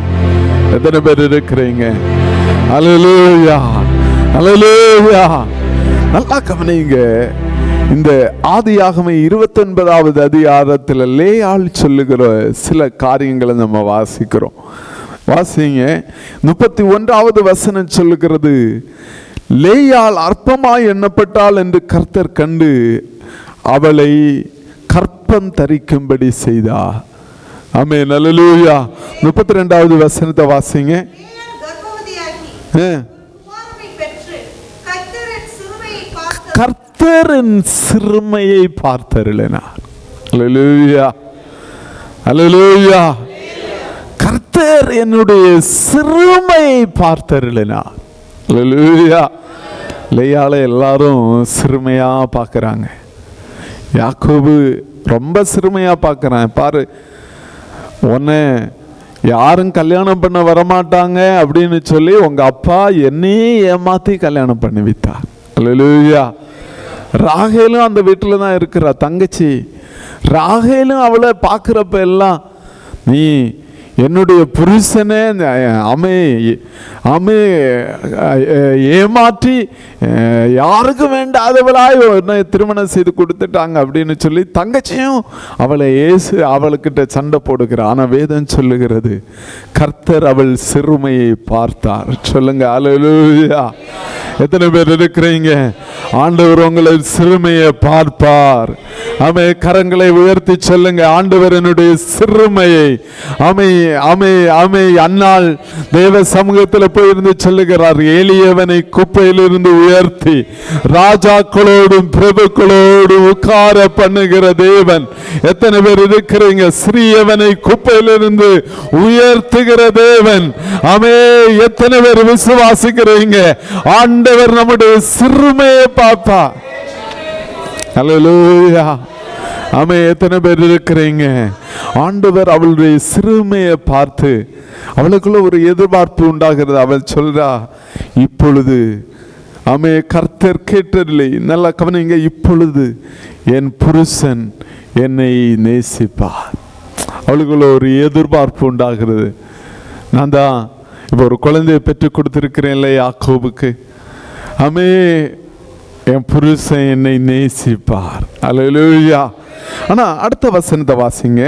A: எத்தனை பேர் இருக்கிறீங்க? அல்லேலூயா, அல்லேலூயா. நல்லா கவனிங்க. இந்த ஆதியாகம 29வது அதிகாரத்தில் லேயாள் சொல்லுகிற சில காரியங்களை நம்ம வாசிக்கிறோம். வாசிங்க. 31வது வசனம் சொல்லுகிறது, லேயாள் அற்பமாய் எண்ணப்பட்டாள் என்று கர்த்தர் கண்டு அவளை கற்பம் தரிக்கும்படி செய்தார். ஆமென், அல்லேலூயா. 32வது வசனத்தை வாசிங்க. கர்த்தரின் சிறுமையை பார்த்தருளினார். அல்லேலூயா, அல்லேலூயா. கர்த்தர் என்னுடைய சிறுமையை பார்த்தருளினார். அல்லேலூயா. லேயாளை எல்லாரும் சிறுமையா பார்க்கறாங்க. யாக்கோபு ரொம்ப சிறுமையா பார்க்கறான். பாரு, உன்னை யாரும் கல்யாணம் பண்ண வரமாட்டாங்க அப்படின்னு சொல்லி உங்க அப்பா என்னையே ஏமாத்தி கல்யாணம் பண்ணி வைத்தார். அல்லேலூயா. ராகேலும் அந்த வீட்டில் தான் இருக்கிறா, தங்கச்சி. ராகேலும் அவளை பார்க்குறப்ப எல்லாம், நீ என்னுடைய புருஷனே ஏமாற்றி யாருக்கும் வேண்டாதவளாய் திருமணம் செய்து கொடுத்துட்டாங்க அப்படின்னு சொல்லி தங்கச்சியும் அவளை அவளுக்கிட்ட சண்டை போடுகிறார். ஆனால் வேதம் சொல்லுகிறது, கர்த்தர் அவள் சிறுமையை பார்த்தார். சொல்லுங்க, அல்லேலூயா. எத்தனை பேர் இருக்கிறீங்க? ஆண்டவர் உங்களை சிறுமையை பார்ப்பார். ஆமே, கரங்களை உயர்த்தி சொல்லுங்க, ஆண்டவர் என்னுடைய சிறுமையை. ஆமே, ஆமே, ஆமே. அன்னாள் தேவ சமூகத்தில் போயிருந்து சொல்லுகிறார், எளியவனை குப்பையிலிருந்து உயர்த்தி ராஜாக்களோடும் பிரபுக்களோடும் உட்கார பண்ணுகிற தேவன். எத்தனை பேர் இருக்கிறீங்க? சிறியவனை குப்பையிலிருந்து உயர்த்துகிற தேவன். ஆமே, எத்தனை பேர் விசுவாசிக்கிறீங்க? ஆண்டவர் நம்முடைய சிறுமையை பார்ப்பா. அல்லேலூயா. ஆமே, எத்தனை பேர் இருக்கிறீங்க? ஆண்டவர் அவளுடைய சிறுமையை பார்த்து அவளுக்குள்ள ஒரு எதிர்பார்ப்பு உண்டாகிறது. அவள் சொல்றா, இப்பொழுது ஆமே கர்த்தர் கேட்டதில்லை. நல்லா கவனிங்க, இப்பொழுது என் புருஷன் என்னை நேசிப்பார். அவளுக்குள்ள ஒரு எதிர்பார்ப்பு உண்டாகிறது. நான் தான் இப்போ ஒரு குழந்தையை பெற்று கொடுத்துருக்கிறேன்ல யாக்கோபுக்கு. ஆமே, என் புருஷன் என்னை நேசிப்பார். அல்லேலூயா. ஆனா அடுத்த வசனத்தை வாசிங்க.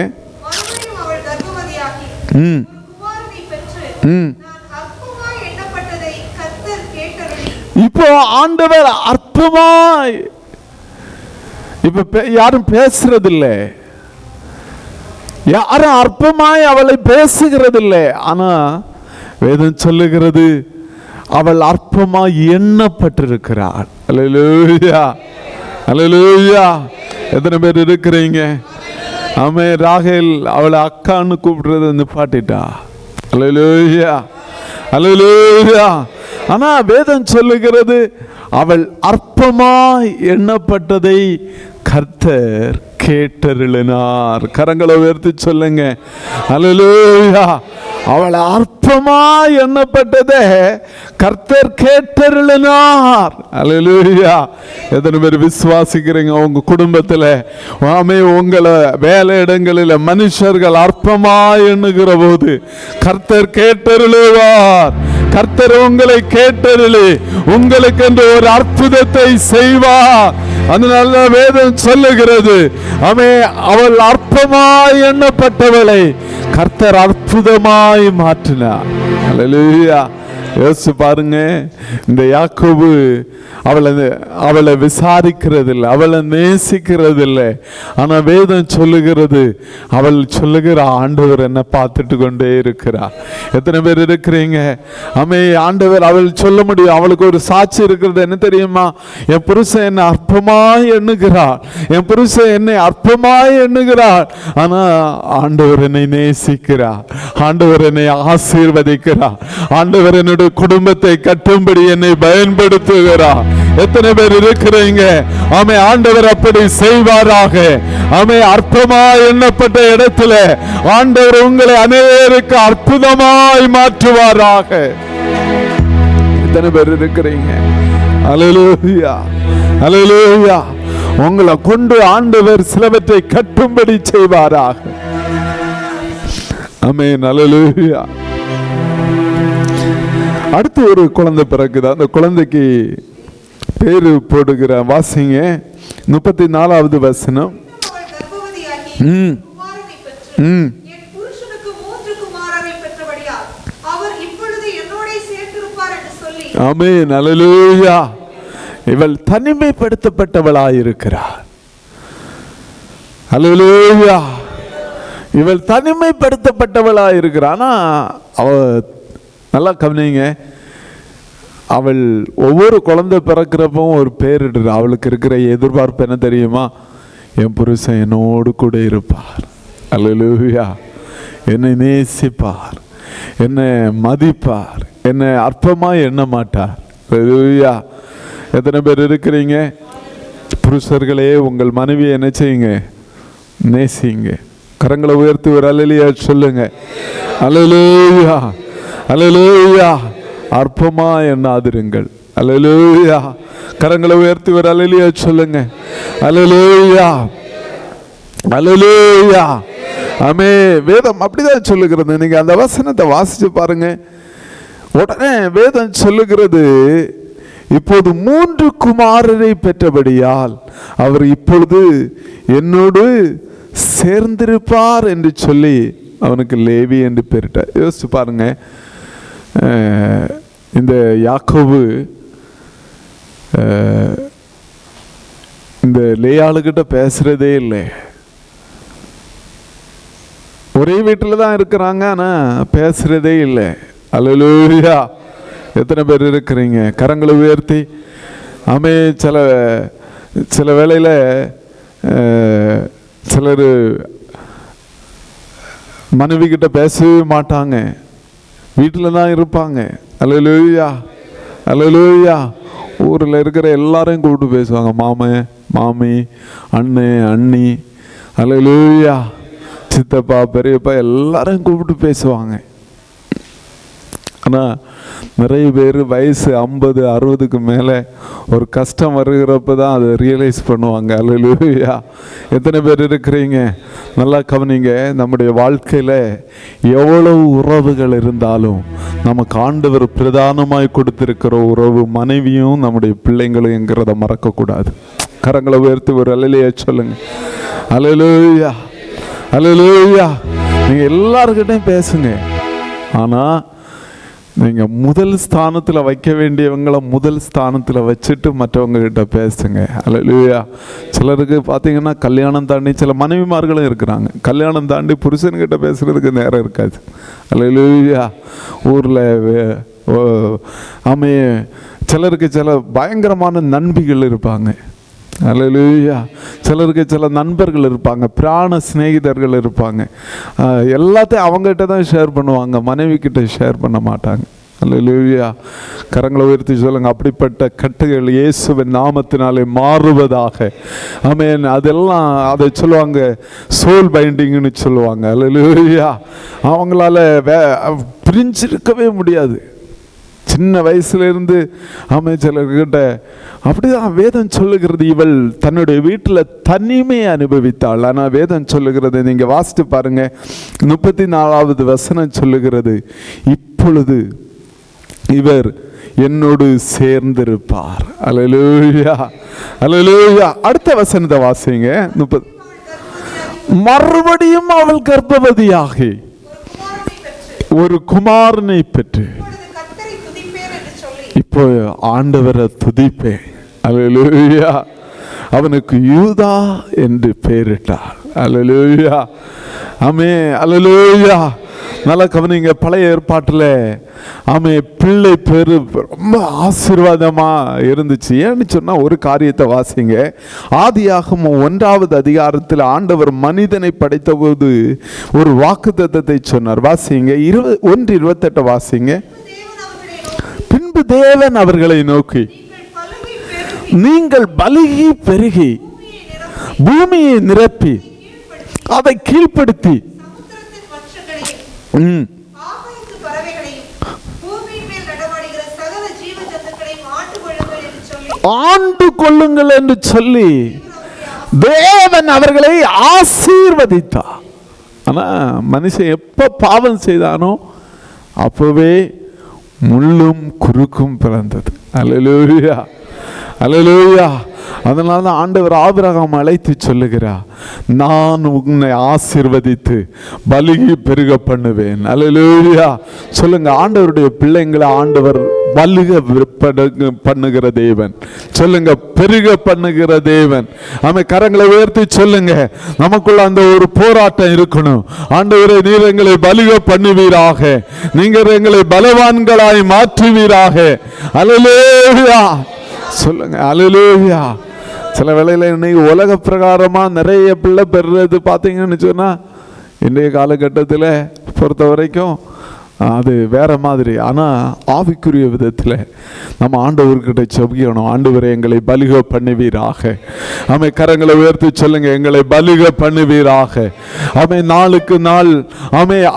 A: இப்போ ஆண்டவர் அற்பமாய், இப்ப யாரும் பேசுறதில்லை, யாரும் அற்பமாய் அவளை பேசுகிறதில்லை. ஆனா வேதம் சொல்லுகிறது அவள் அற்பமாய் எண்ணப்பட்டிருக்கிறாள். அல்லேலூயா, அல்லேலூயா. எத்தனை பேர் இருக்கிறீங்க? ஆமே, ராகேல் அவளை அக்கான்னு கூப்பிடுறத நிப்பாட்டிட்டா. அல்லேலூயா, அல்லேலூயா. ஆனா வேதம் சொல்லுகிறது அவள் அற்பமாய் எண்ணப்பட்டதை கர்த்தர் கேட்டருளினார். கரங்களை உயர்த்தி சொல்லுங்க. அல்லேலூயா. அவள் அற்பமாய் எண்ணப்பட்டதை கர்த்தர் கேட்டருளினார். அல்லேலூயா. எத்தனை பேர் விசுவாசிக்கிறீங்க? உங்க குடும்பத்தில், ஆமே, உங்களை வேலை இடங்களில் மனுஷர்கள் அற்பமாய் எண்ணுகிற போது கர்த்தர் கேட்டருளுவார். கர்த்தர் உங்களை கேட்டருளி உங்களுக்கு என்று ஒரு அற்புதத்தை செய்வார். அதனால வேதம் சொல்லுகிறது, ஆமே, அவள் அற்பமாய் எண்ணப்பட்டவளை கர்த்தர் அற்புதமாய் மாற்றினார். அல்லேலூயா. யோசிச்சு பாருங்க, இந்த யாக்கோபு அவளை விசாரிக்கிறதில்லை, அவளை நேசிக்கிறதில்லை. ஆனா வேதம் சொல்லுகிறது, அவள் சொல்லுகிற ஆண்டவர் என்ன பார்த்துட்டு கொண்டே இருக்கிறார். எத்தனை பேர் இருக்கிறீங்க? ஆமே, ஆண்டவர் அவள் சொல்ல முடியும். அவளுக்கு ஒரு சாட்சி இருக்கிறது. என்ன தெரியுமா? என் புருஷன் என்னை அற்பமாய் எண்ணுகிறாள், என் புருஷன் என்னை அற்பமாய் எண்ணுகிறாள். ஆனா ஆண்டவர் என்னை நேசிக்கிறார், ஆண்டவர் என்னை ஆசீர்வதிக்கிறார், ஆண்டவர் என்னுடைய குடும்பத்தை கட்டும்படி என்னை பயன்படுத்துகிறார். எத்தனை பேர் இருக்கிறீங்க? ஆமே, ஆண்டவர் அப்படி செய்வாராக. ஆமே, அற்பமாய் எண்ணப்பட்ட இடத்துல ஆண்டவர் உங்களை அநேகருக்கு அற்புதமாய் மாற்றுவாராக. எத்தனை பேர் இருக்கிறீங்க? அல்லேலூயா, அல்லேலூயா. உங்களை கொண்டு ஆண்டவர் சிலவற்றை கட்டும்படி செய்வாராக. ஆமென், அல்லேலூயா. அடுத்து ஒரு குழந்தை பிறகுது. அந்த குழந்தைக்கு பேரு போடுகிற வாசிங்க 34வது வசனம். ஆமென், அல்லேலூயா. இவள் தனிமைப்படுத்தப்பட்டவளாயிருக்கிறார். அல்லேலூயா. இவள் தனிமைப்படுத்தப்பட்டவளாயிருக்கிறார். ஆனா அவ நல்லா கவனிங்க, அவள் ஒவ்வொரு குழந்தை பிறக்கிறப்பவும் ஒரு பேரிடுறா. அவளுக்கு இருக்கிற எதிர்பார்ப்பு என்ன தெரியுமா? என் புருஷன் என்னோடு கூட இருப்பார். அல்லேலூயா. என்னை நேசிப்பார், என்னை மதிப்பார், என்னை அற்பமாக எண்ண மாட்டார். அல்லேலூயா. எத்தனை பேர் இருக்கிறீங்க? புருஷர்களே, உங்கள் மனைவியை என்ன செய்யுங்க? நேசிங்க. கரங்களை உயர்த்தி ஒரு அல்லேலூயா சொல்லுங்க. அல்லேலூயா, அல்லேலூயா. அற்பமா எண்ணாதிருங்கள். அல்லேலூயா. கரங்களை உயர்த்தி ஒரு அல்லேலூயா சொல்லுங்க. அல்லேலூயா, அல்லேலூயா. ஆமே, வேதம் அப்படிதான் சொல்லுகிறது. நீங்க அந்த வசனத்தை வாசிச்சு பாருங்க. உடனே வேதம் சொல்லுகிறது, இப்போது 3 குமாரரை பெற்றபடியால் அவர் இப்பொழுது என்னோடு சேர்ந்திருப்பார் என்று சொல்லி அவனுக்கு லேவி என்று பெயரிட்டார். யோசிச்சு பாருங்க, இந்த யாக்கோபு இந்த லேயாளுகிட்ட பேசுறதே இல்லை. ஒரே வீட்டில் தான் இருக்கிறாங்க, ஆனால் பேசுறதே இல்லை. அல்லேலூயா. எத்தனை பேர் இருக்கிறீங்க? கரங்களை உயர்த்தி. ஆமே, சில வேளையில் சிலர் மனைவி கிட்ட பேசவே மாட்டாங்க, வீட்டில் தான் இருப்பாங்க. அல்லேலூயா, அல்லேலூயா. ஊரில் இருக்கிற எல்லாரையும் கூப்பிட்டு பேசுவாங்க. மாமன், மாமி, அண்ணன், அண்ணி, அல்லேலூயா, சித்தப்பா, பெரியப்பா எல்லாரையும் கூப்பிட்டு பேசுவாங்க. ஆனால் நிறைய பேர் வயசு 50 60க்கு மேலே ஒரு கஷ்டம் வருகிறப்ப தான் அதை ரியலைஸ் பண்ணுவாங்க. அல்லேலூயா. எத்தனை பேர் இருக்கிறீங்க? நல்லா கவனிங்க. நம்முடைய வாழ்க்கையில் எவ்வளவு உறவுகள் இருந்தாலும் நமக்கு ஆண்டவர் பிரதானமாய் கொடுத்திருக்கிற உறவு மனைவியும் நம்முடைய பிள்ளைங்களுங்கிறத மறக்கக்கூடாது. கரங்களை உயர்த்தி ஒரு அல்லேலூயா சொல்லுங்க. அல்லேலூயா, அல்லேலூயா. நீங்கள் எல்லார்கிட்டையும் பேசுங்க, ஆனால் நீங்கள் முதல் ஸ்தானத்தில் வைக்க வேண்டியவங்களை முதல் ஸ்தானத்தில் வச்சுட்டு மற்றவங்க கிட்ட பேசுங்க. அல்லேலூயா. சிலருக்கு பார்த்தீங்கன்னா கல்யாணம் தாண்டி சில மனைவிமார்களும் இருக்கிறாங்க, கல்யாணம் தாண்டி புருஷன்கிட்ட பேசுகிறதுக்கு நேரம் இருக்காது. அல்லேலூயா. ஊரில் சிலருக்கு சில பயங்கரமான நண்பிகள் இருப்பாங்க. அல்லேலூயா. சிலருக்கு சில நண்பர்கள் இருப்பாங்க, பிராண சிநேகிதர்கள் இருப்பாங்க. எல்லாத்தையும் அவங்ககிட்ட தான் ஷேர் பண்ணுவாங்க, மனைவி கிட்ட ஷேர் பண்ண மாட்டாங்க. அல்லேலூயா. கரங்களை உயர்த்தி சொல்லுங்க, அப்படிப்பட்ட கட்டுகள் இயேசுவின் நாமத்தினாலே மாறுவதாக. ஆமென். அதெல்லாம் அதை சொல்லுவாங்க சோல் பைண்டிங்னு சொல்லுவாங்க. அல்லேலூயா. அவங்களால பிரிஞ்சிருக்கவே முடியாது. சின்ன வயசுலேருந்து சிலர்கிட்ட அப்படிதான் வேதம் சொல்லுகிறது. இவள் தன்னுடைய வீட்டில் தனிமையை அனுபவித்தாள். ஆனால் வேதம் சொல்லுகிறது, நீங்கள் வாசித்து பாருங்க, 34வது வசனம் சொல்லுகிறது, இப்பொழுது இவர் என்னோடு சேர்ந்திருப்பார். அல்லேலூயா, அல்லேலூயா. அடுத்த வசனத்தை வாசிங்க. 30. மறுபடியும் அவள் கர்ப்பவதியாகி ஒரு குமாரனை பெற்று இப்போ ஆண்டவரை துதிப்பேன். அல்லேலூயா. அவனுக்கு யூதா என்று பெயரிட்டார். அல்லேலூயா. ஆமென். அல்லேலூயா. நல்லா கவனிங்க. பழைய ஏற்பாட்டில் பிள்ளை பேரு ரொம்ப ஆசீர்வாதமா இருந்துச்சு. ஏன்னு சொன்னா ஒரு காரியத்தை வாசிங்க. ஆதியாகமம் 1வது அதிகாரத்தில் ஆண்டவர் மனிதனை படைத்த போது ஒரு வாக்குத்தத்தத்தை சொன்னார். வாசிங்க. 1:28 வாசிங்க. பின்பு தேவன் அவர்களை நோக்கி, நீங்கள் பலுகி பெருகி பூமியை நிரப்பி அதை கீழ்ப்படுத்தி ஆண்டு கொள்ளுங்கள் என்று சொல்லி தேவன் அவர்களை ஆசீர்வதித்தார். ஆனா மனுஷன் எப்ப பாவம் செய்தானோ அப்பவே முள்ளும் குறுக்கும் பிறந்தது. அல்லேலூயா, அல்லேலூயா. அதனால தான் ஆண்டவர் ஆபிரகாம் அழைத்து சொல்லுகிறார், நான் உன்னை ஆசீர்வதித்து பலுகி பெருக பண்ணுவேன். அல்லேலூயா. சொல்லுங்க, ஆண்டவருடைய பிள்ளைங்களை ஆண்டவர் பலுக பண்ணுகிற தேவன். சொல்லுங்க, பெருக பண்ணுகிற தேவன். கரங்களை உயர்த்தி சொல்லுங்க, நமக்குள்ள அந்த ஒரு போராட்டம் இருக்கணும். ஆண்டவரே, நீர் எங்களை பலுக பண்ணுவீராக, நீங்கள் எங்களை பலவான்களாய் மாற்றுவீராக. அல்லேலூயா. சொல்லுங்க, அல்லேலூயா. சில வேளையில் இன்னைக்கு உலக பிரகாரமா நிறைய பிள்ளை பெறுறது பார்த்தீங்கன்னு சொன்னா இன்றைய காலகட்டத்தில் பொறுத்த வரைக்கும் அது வேற மாதிரி. ஆனால் ஆவிக்குரிய விதத்தில் நம்ம ஆண்டவர்கிட்ட செபிக்கணும். ஆண்டவரை எங்களை பலுக பண்ணுவீராக. கரங்களை உயர்த்தி சொல்லுங்க, எங்களை பலுக பண்ணுவீராக. நாளுக்கு நாள்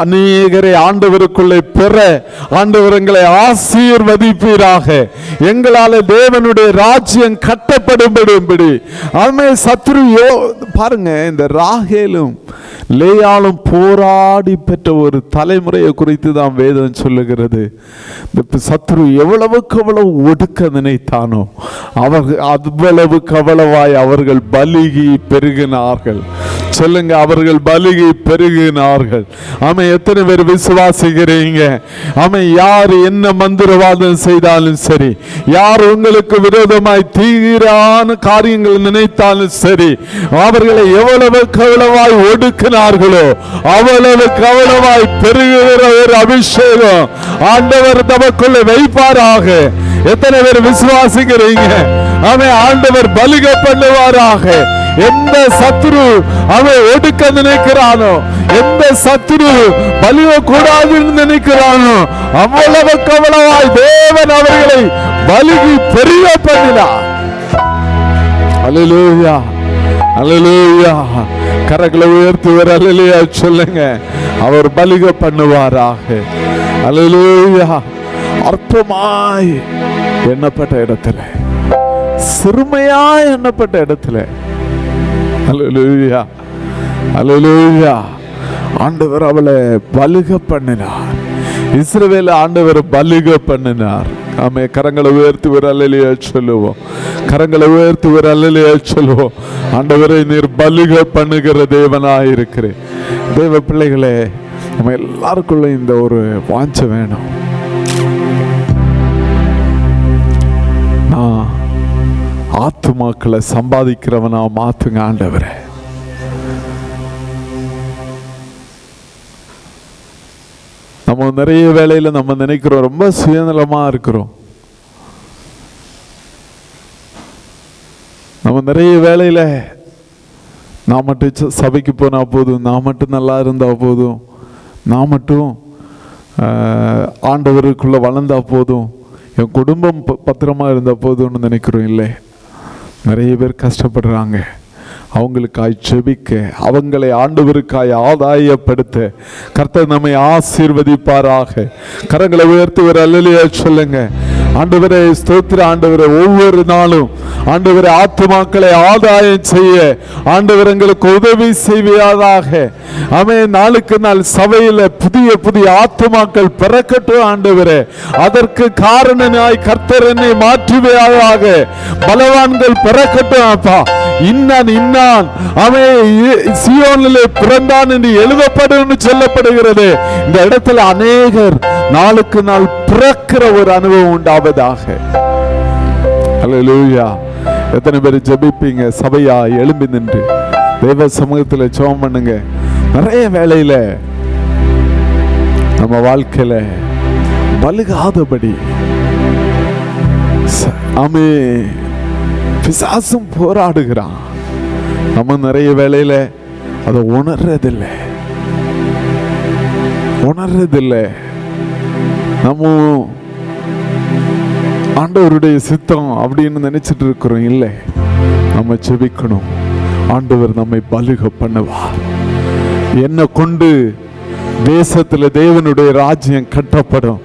A: அநேகரை ஆண்டவருக்குள்ளே பெற ஆண்டவர் எங்களை ஆசீர்வதிப்பீராக. எங்களால் தேவனுடைய ராஜ்யம் கட்டப்படும்படி சத்ருயோ பாருங்க. இந்த ராகேலும் லேயாலும் போராடி பெற்ற ஒரு தலைமுறையை குறித்து தான் வேதம் சொல்லுகிறது. சத்ரு எவ்வளவுக்கு அவ்வளவு ஒடுக்க நினைத்தானோ அவ்வளவுக்கு அவ்வளவாய் அவர்கள் பலுகி பெருகினார்கள். சொல்லுங்க, அவர்கள் பலுகி பெருகினார்கள். எத்தனை பேர் விசுவாசிக்கிறீங்க? யார் என்ன மந்திரவாதம் செய்தாலும் சரி, யார் உங்களுக்கு விரோதமாய் தீரான காரியங்கள் நினைத்தாலும் சரி, அவர்களை எவ்வளவுக்கு எவ்வளவாய் ஒடுக்கினார்களோ அவ்வளவுக்கு அவ்வளவாய் பெருகிற ஒரு அபிஷேகம் ஆண்டவர் தமக்குள்ள வைப்பாராக. எத்தனை பேர் விசுவாசிக்கிறீங்க? ஆண்டவர் பலுக பண்ணுவாராக. எந்த சத்துரு அவன் ஒடுக்க நினைக்கிறானோ, எந்த சத்துரு பலிய கூடாதுன்னு நினைக்கிறானோ அவ்வளவுக்கு அவ்வளவாய் தேவன் அவர்களை பலுகி பெரிய பண்ணினார். அல்லேலூயா, அல்லேலூயா. கரங்களை உயர்த்துவர். அல்லேலூயா சொல்லுங்க, அவர் பலுக பண்ணுவாராக. அல்லேலூயா. அற்பமாய் எண்ணப்பட்ட இடத்துல, சிறுமையாய் எண்ணப்பட்ட இடத்துல, அல்லேலூயா அல்லேலூயா, ஆண்டவர் அவளை பலுக பண்ணினார். இஸ்ரவேலை ஆண்டவர் பலுக பண்ணினார். ஆமே, கரங்களை உயர்த்தி ஒரு அல்லேலூயா சொல்லுவோம். கரங்களை உயர்த்தி ஒரு அல்லேலூயா சொல்லுவோம். ஆண்டவரை நீர் பலுக பண்ணுகிற தேவனாய் இருக்கிறேன். தேவ பிள்ளைகளே, நம்ம எல்லாருக்குள்ள இந்த ஒரு வாஞ்சை வேணும். நான் ஆத்துமாக்களை சம்பாதிக்கிறவனா மாத்துங்க ஆண்டவரே. நம்ம நிறைய வேளையில நம்ம நினைக்கிறோம் ரொம்ப சுயநலமா இருக்கிறோம். நம்ம நிறைய வேளையில நான் மட்டும் சபைக்கு போனா போதும், நான் மட்டும் நல்லா இருந்தா போதும், நான் மட்டும் ஆண்டவருக்குள்ள வளர்ந்தா போதும், என் குடும்பம் பத்திரமா இருந்தா போதும்னு நினைக்கிறோம். இல்லை, நிறைய பேர் கஷ்டப்படுறாங்க. அவங்களுக்காய் செபிக்க, அவங்களை ஆண்டவருக்காய் ஆதாயப்படுத்த கர்த்தர் நம்மை ஆசீர்வதிப்பாராக. கரங்களை உயர்த்தி ஒரு அல்லேலூயா சொல்லுங்க. ஆண்டவரே ஸ்தோத்திர ஆண்டவரே, ஒவ்வொரு நாளும் ஆண்டவரே ஆத்துமாக்களை ஆதாயம் செய்ய ஆண்டவர் எங்களுக்கு உதவி செய்வதாக. ஆமே, நாளுக்கு நாள் சபையில புதிய புதிய ஆத்துமாக்கள் பிறக்கட்டும் ஆண்டவரே. அதற்கு காரணமாய் கர்த்தர் என்னை மாற்றுவதாக. பலவான்கள் பிறக்கட்டும் அப்பா. இன்னான் அவன் சீயோனிலே பிறந்தான் என்று எழுதப்படும் சொல்லப்படுகிறது. இந்த இடத்துல அநேகர் நாளுக்கு நாள் பிறக்கிற ஒரு அனுபவம் உண்டாவதாக. அல்லேலூயா. எத்தனை பேர் ஜெபிப்பீங்க? சபையா எழும்பி நின்று தேவ சமூகத்துல ஜெபம் பண்ணுங்க. நிறைய வேளையில நம்ம வாழ்க்கையில பலுகாதபடி ஆமே பிசாசும் போராடுகிறான். நம்ம நிறைய வேளையில அதை உணர்றதில்லை. நம்ம ஆண்டவருடைய சித்தம் அப்படின்னு நினைச்சிட்டு இருக்கிறோம். இல்லை, நம்ம செபிக்கணும். ஆண்டவர் நம்மை பலுக பண்ணுவார். என்ன கொண்டு தேசத்துல தேவனுடைய ராஜ்யம் கட்டப்படும்.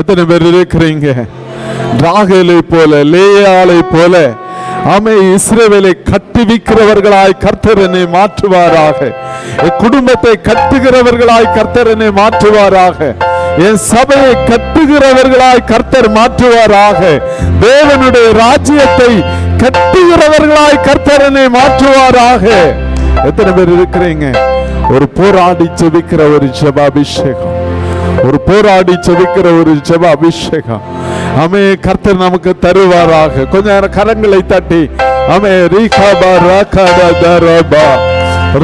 A: எத்தனை பேர் இருக்கிறீங்க? ராகேலை போல, லேயாளை போல ஆமே இஸ்ரவேலை கட்டுவிக்கிறவர்களாய் கர்த்தர் என்னை மாற்றுவாராக. என் குடும்பத்தை கட்டுகிறவர்களாய் கர்த்தர் என்னை மாற்றுவாராக. என் சபையை கட்டுகிறவர்களாய் கர்த்தர் மாற்றுவாராக. தேவனுடைய ராஜ்யத்தை கட்டுகிறவர்களாய் கர்த்தர் என்னை மாற்றுவாராக. எத்தனை பேர் இருக்கிறீங்க? ஒரு போராடி செபிக்கிற ஒரு ஜெப அபிஷேகம், ஒரு போராடி செபிக்கிற ஒரு ஜெப அபிஷேகம் ஆமே கர்த்தர் நமக்கு தருவாராக. கொஞ்ச நேரம் கரங்களை தட்டி ஆமே ரீகாபா ராகடா தரபா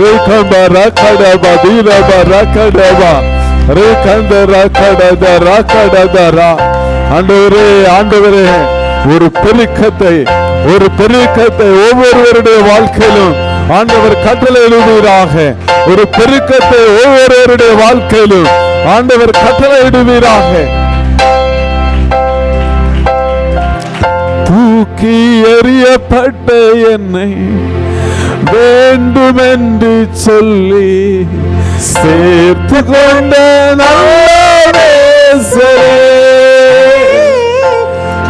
A: ரீகாபா ராகடா தீரபா ராகடா ரீகந்த ராகடா ராகடா. ஆண்டவரே ஆண்டவரே, ஒரு பெருக்கத்தை ஒவ்வொருவருடைய வாழ்க்கையிலும் ஆண்டவர் கட்டளை இடுவீராக. ஒரு பெருக்கத்தை ஒவ்வொருவருடைய வாழ்க்கையிலும் ஆண்டவர் கட்டளை இடுவீராக. தூக்கி எறியப்பட்ட என்னை வேண்டுமென்று சொல்லி சேர்த்து கொண்ட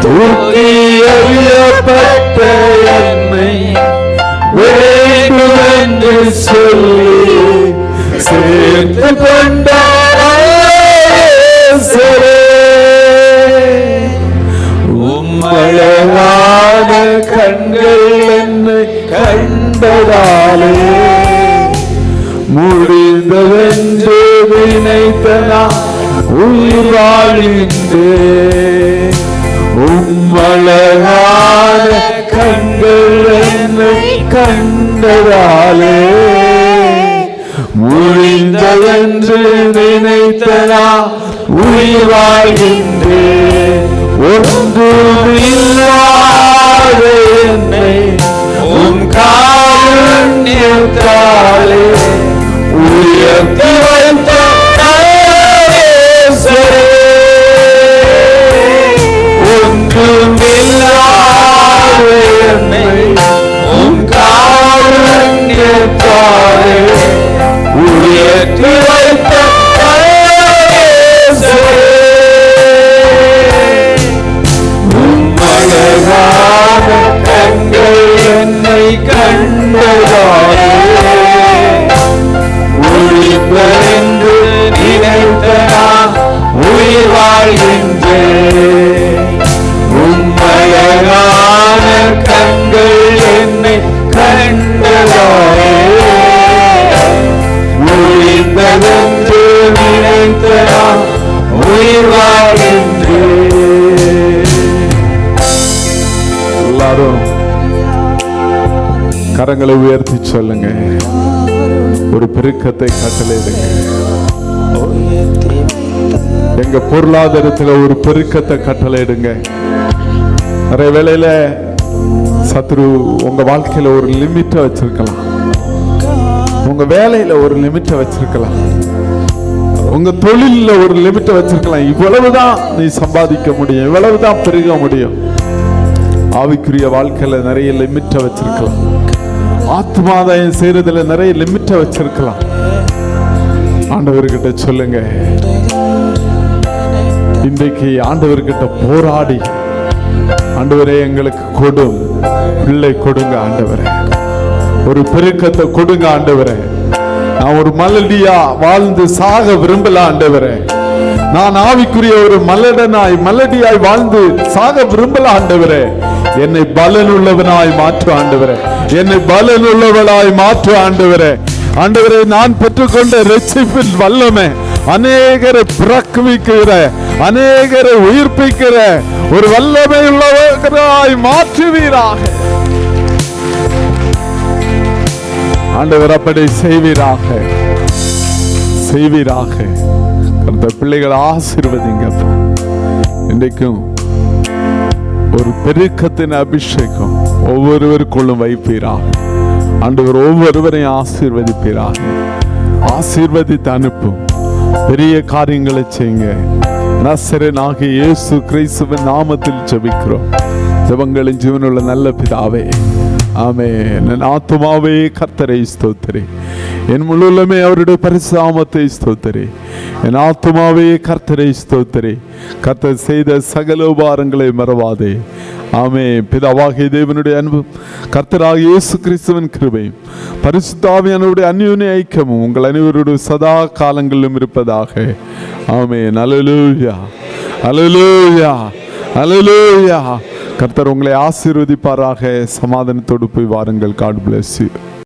A: தூக்கி எறியப்பட்ட என்னை வேண்டுமென்று சொல்லி சேர்த்து கொண்ட உம்மழகான கண்கள் என்னை கண்டதாலே முடிந்ததென்று நினைத்தனா உயிர் வாழ்கின்றேன். உம்மழகான கண்கள் என்னை கண்டதாலே முடிந்ததென்று நினைத்தனா உயிர் வாழ்கின்றேன். ஒன்றுமில்லாத என்னை உம் காருண்யத்தாலே உயர்த்தி வைத்த ஒன்றுமில்லாத என்னை உம் காருண்யத்தாலே உயர்த்தி வைத்த கரங்களை உயர்த்தி சொல்லுங்க. ஒரு பெருக்கத்தை கட்டளையிடுங்க. எங்க பொருளாதாரத்துல ஒரு பெருக்கத்தை கட்டளையிடுங்க. நிறைய வேளையில சத்ரு உங்க வாழ்க்கையில ஒரு லிமிட்டை வச்சிருக்கலாம். உங்க வேலையில ஒரு லிமிட்டை வச்சிருக்கலாம். உங்க தொழில ஒரு லிமிட்டை வச்சிருக்கலாம். இவ்வளவுதான் நீ சம்பாதிக்க முடியும், இவ்வளவுதான் பெருக முடியும். ஆவிக்குரிய வாழ்க்கையில நிறைய லிமிட்டை வச்சிருக்கலாம். ஆத்மாதாயம் செய்யறதுல நிறைய லிமிட்டை வச்சிருக்கலாம். ஆண்டவர்கிட்ட சொல்லுங்க. இன்றைக்கு ஆண்டவர்கிட்ட போராடி, ஆண்டவரே எங்களுக்கு கொடும், பிள்ளை கொடுங்க ஆண்டவரே, ஒரு பெருக்கத்தை கொடுங்க ஆண்டவரே. நான் ஒரு மலடியா வாழ்ந்து சாக விரும்பல ஆண்டவரே. நான் ஆவிக்குரிய ஒரு மலடியாய் வாழ்ந்து சாக விரும்பல ஆண்டவரே. என்னை பலன் உள்ளவனாய் மாற்று ஆண்டவரே. என்னை பலன் உள்ளவளாய் மாற்று ஆண்டவரே. ஆண்டவரே, நான் பெற்றுக்கொண்ட ரட்சிப்பின் வல்லமை அநேகரை பிறக்குவிக்கிற, அநேகரை உயிர்ப்பிக்கிற ஒரு வல்லமை உள்ளவராய் மாற்றுவீராக ஆண்டவர். அப்படி செய்வீராக, செய்வீராக. அந்த பிள்ளைகளை ஆசீர்வதிங்க. இன்றைக்கும் ஒரு பெருக்கத்தின் அபிஷேகம் ஒவ்வொருவருக்குள்ளும் வைப்பீராக. ஆண்டவர் ஒவ்வொருவரையும் ஆசீர்வதிப்பீராக. ஆசீர்வதித்து அனுப்பும். பெரிய காரியங்களை செய்யுங்க. நசரேயனாகிய இயேசு கிறிஸ்துவின் நாமத்தில் ஜெபிக்கிறோம். ஜெபங்களின் ஜீவனுள்ள நல்ல பிதாவே, ஆமென். என் ஆத்துமாவே கர்த்தரை ஸ்தோத்திரி, என் முழுமே அவருடைய பரிசுத்த நாமத்தை ஸ்தோத்திரி. என் ஆத்துமாவே கர்த்தரை ஸ்தோத்திரி. கர்த்தர் செய்த சகல உபகாரங்களை மறவாதே. ஆமென். பிதாவாகிய தேவனுடைய அன்பும் கர்த்தராகிய இயேசு கிறிஸ்துவின் கிருபையும் பரிசுத்த ஆவியானவருடைய அந்யோன்ய ஐக்கியமும் உங்கள் அனைவருடைய சதா காலங்களிலும் இருப்பதாக. ஆமென். அல்லேலூயா, அல்லேலூயா, அல்லேலூயா. கர்த்தர் உங்களை ஆசீர்வதிப்பாராக. சமாதானத்தோடு போய் வாருங்கள். God bless you.